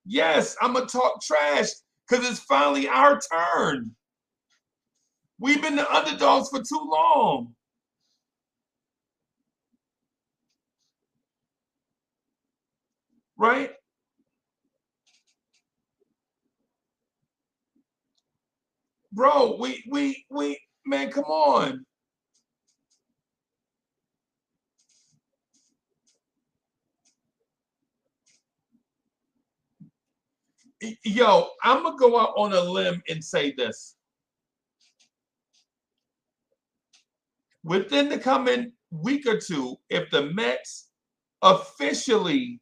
Yes, I'm gonna talk trash because it's finally our turn. We've been the underdogs for too long. Right? Bro, we man, come on. Yo, I'm gonna go out on a limb and say this. Within the coming week or two, if the Mets officially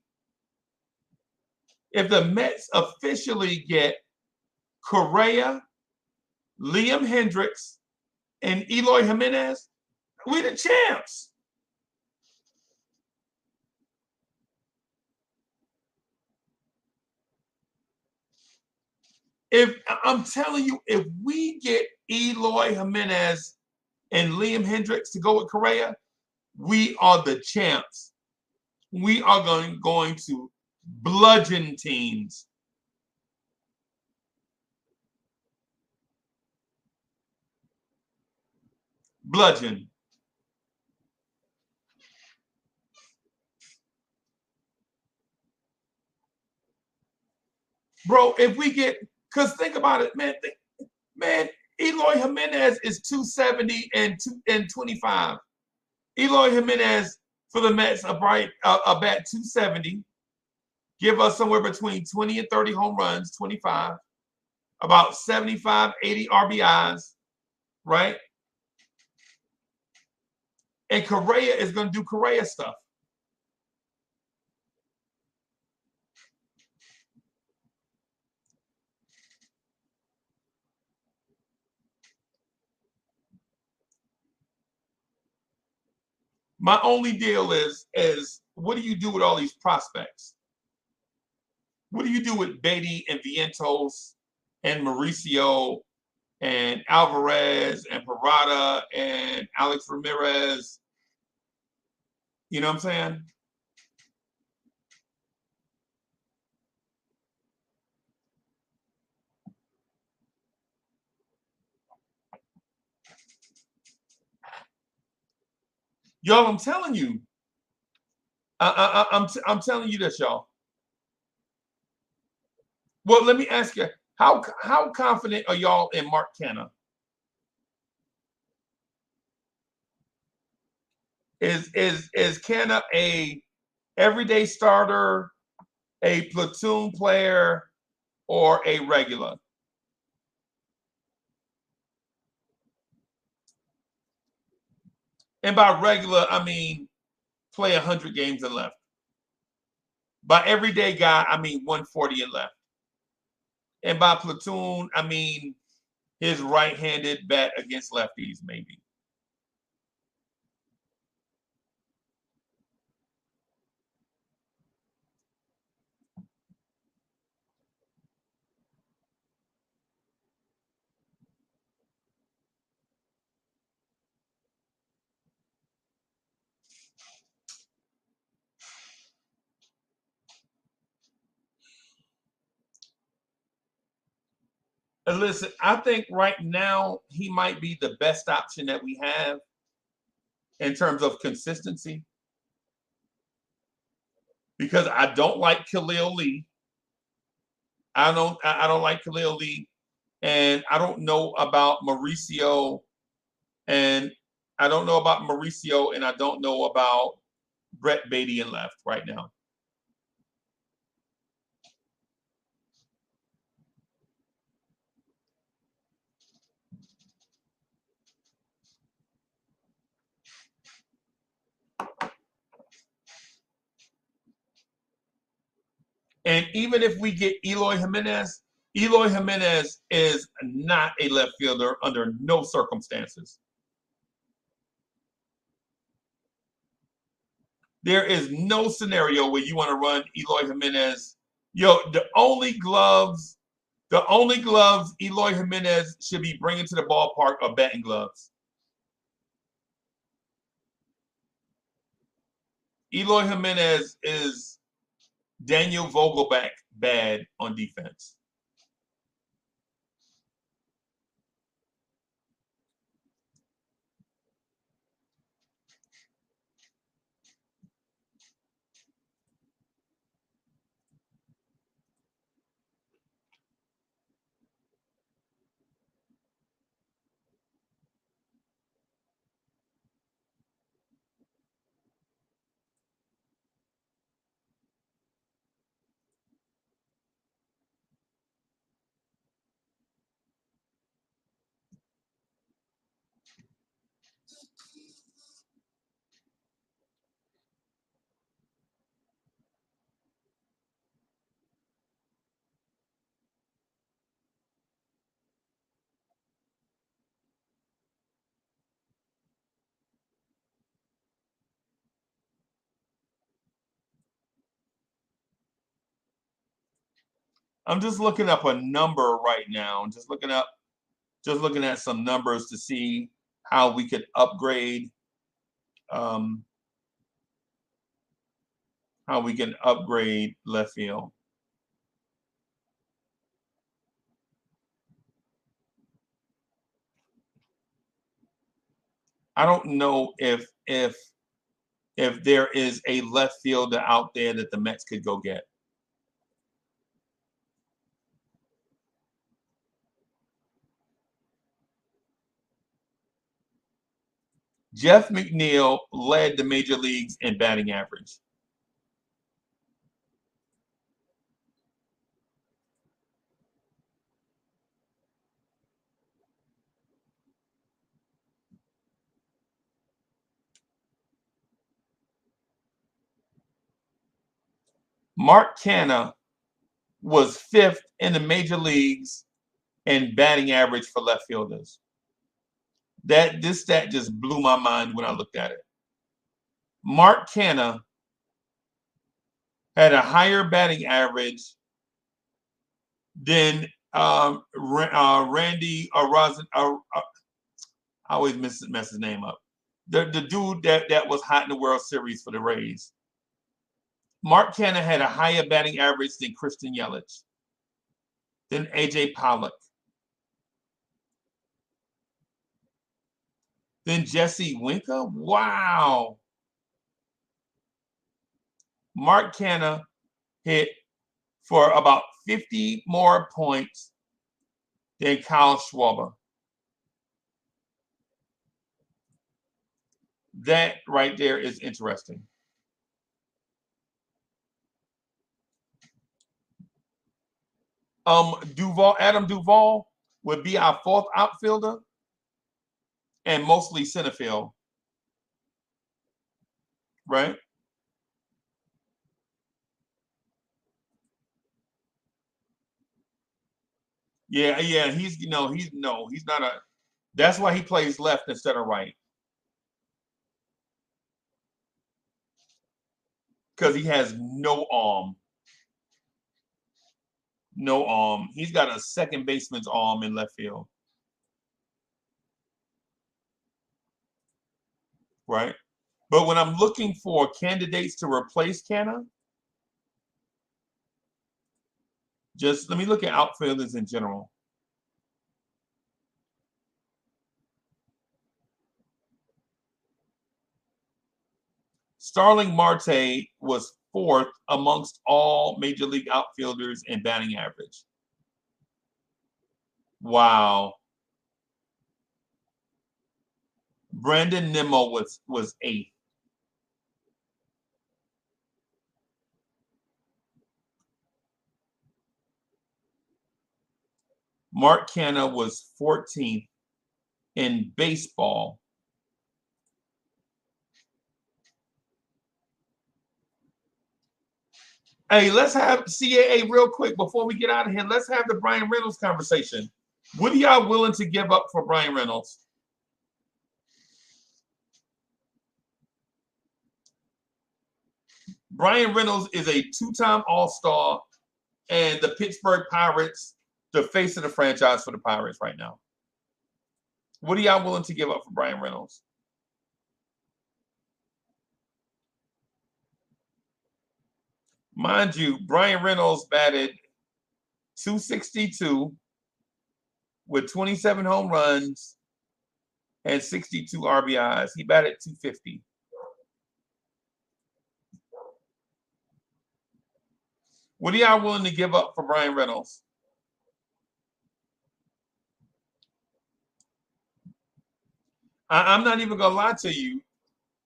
get Correa, Liam Hendricks, and Eloy Jimenez, we the champs. If I'm telling you, if we get Eloy Jimenez and Liam Hendricks to go with Correa, we are the champs. We are going to bludgeon teams. Bludgeon. Bro, if we get, because think about it, man. Man, Eloy Jimenez is 270 and 25. Eloy Jimenez for the Mets, a bat 270. Give us somewhere between 20 and 30 home runs, 25. About 75, 80 RBIs, right? And Correa is going to do Correa stuff. My only deal is what do you do with all these prospects? What do you do with Beatty and Vientos and Mauricio and Alvarez and Parada and Alex Ramirez? You know what I'm saying? Y'all, I'm telling you. I'm telling you this, y'all. Well, let me ask you, how confident are y'all in Mark Canha? Is Canha a everyday starter, a platoon player, or a regular? And by regular, I mean play 100 games and left. By everyday guy, I mean 140 and left. And by platoon, I mean his right-handed bat against lefties, maybe. And listen, I think right now he might be the best option that we have in terms of consistency. Because I don't like Khalil Lee. I don't like Khalil Lee. And I don't know about Mauricio. And I don't know about Mauricio, and I don't know about Brett Beatty and left right now. And even if we get Eloy Jimenez is not a left fielder under no circumstances. There is no scenario where you want to run Eloy Jimenez. Yo, the only gloves Eloy Jimenez should be bringing to the ballpark are batting gloves. Eloy Jimenez is Daniel Vogelback bad on defense. I'm just looking up a number right now. Just looking at some numbers to see how we could upgrade. how we can upgrade left field. I don't know if there is a left fielder out there that the Mets could go get. Jeff McNeil led the major leagues in batting average. Mark Canha was 5th in the major leagues in batting average for left fielders. This stat just blew my mind when I looked at it. Mark Canha had a higher batting average than Randy Rosin. I always mess his name up. The dude that was hot in the World Series for the Rays. Mark Canha had a higher batting average than Christian Yelich, than AJ Pollock, than Jesse Winker. Wow. Mark Canha hit for about 50 more points than Kyle Schwarber. That right there is interesting. Adam Duvall would be our 4th outfielder and mostly center field, right? Yeah, he's not a. That's why he plays left instead of right, because he has no arm. No arm. He's got a second baseman's arm in left field, right? But when I'm looking for candidates to replace Canha, just let me look at outfielders in general. Starling Marte was 4th amongst all major league outfielders in batting average. Wow. Brandon Nimmo was 8th. Mark Canha was 14th in baseball. Hey, let's have CAA real quick before we get out of here. Let's have the Brian Reynolds conversation. What are y'all willing to give up for Brian Reynolds? Brian Reynolds is a 2-time All-Star and the Pittsburgh Pirates, the face of the franchise for the Pirates right now. What are y'all willing to give up for Brian Reynolds? Mind you, Brian Reynolds batted .262 with 27 home runs and 62 RBIs. He batted .250. What are y'all willing to give up for Brian Reynolds? I'm not even gonna lie to you.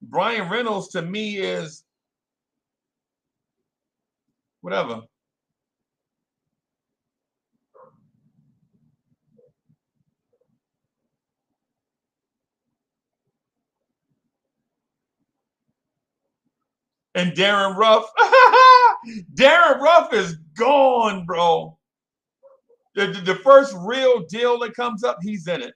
Brian Reynolds to me is whatever. And Darren Ruff. Darren Ruff is gone, bro. The first real deal that comes up, he's in it.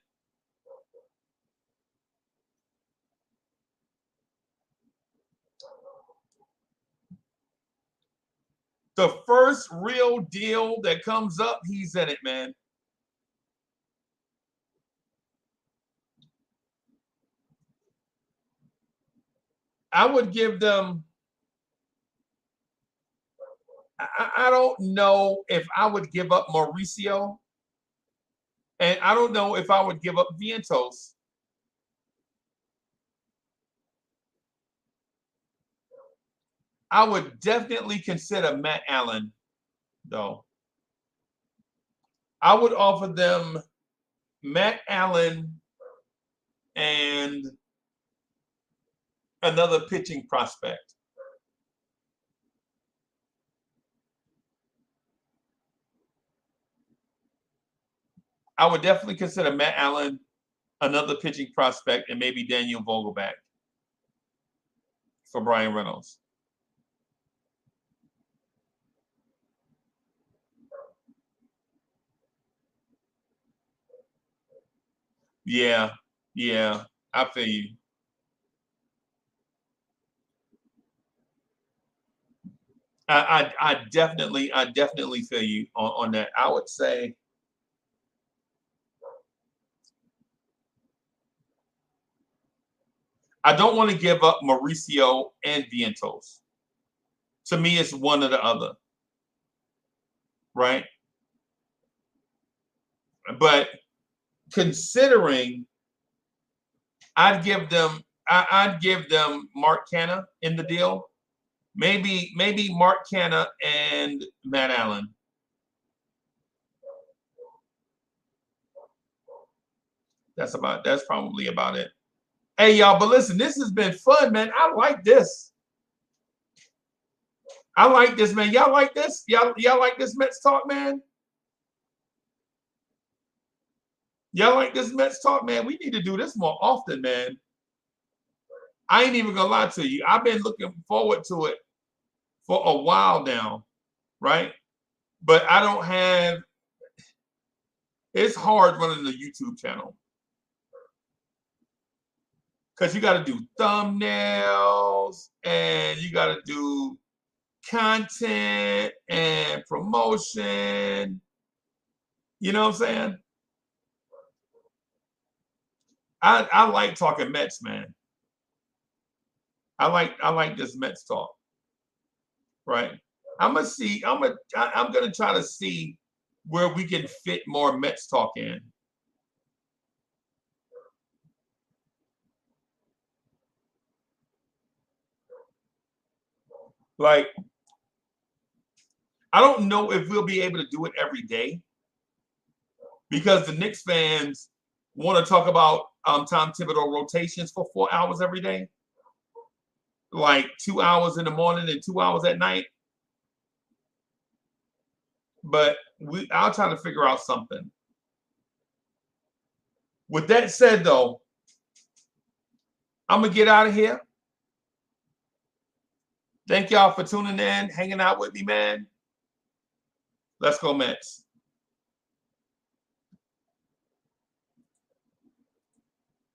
The first real deal that comes up, he's in it, man. I would give them I don't know if I would give up Mauricio, and I don't know if I would give up Vientos. I would definitely consider Matt Allen, though. I would offer them Matt Allen and another pitching prospect. I would definitely consider Matt Allen, another pitching prospect, and maybe Daniel Vogelback for Brian Reynolds. Yeah, yeah, I feel you. I definitely feel you on that. I would say I don't want to give up Mauricio and Vientos. To me, it's one or the other, right? But considering, I'd give them Mark Canha in the deal. Maybe Mark Canha and Matt Allen. That's probably about it. Hey y'all, but listen, this has been fun, man. I like this. I like this, man. Y'all like this? Y'all like this Mets talk, man? Y'all like this Mets talk, man? We need to do this more often, man. I ain't even gonna lie to you. I've been looking forward to it for a while now, right? But I don't have. It's hard running the YouTube channel because you got to do thumbnails and you got to do content and promotion. You know what I'm saying? I like talking Mets, man. I like this Mets talk, right? I'm gonna try to see where we can fit more Mets talk in. Like, I don't know if we'll be able to do it every day because the Knicks fans want to talk about Tom Thibodeau rotations for 4 hours every day, like 2 hours in the morning and 2 hours at night. But I'll try to figure out something. With that said, though, I'm gonna get out of here. Thank y'all for tuning in, hanging out with me, man. Let's go Mets.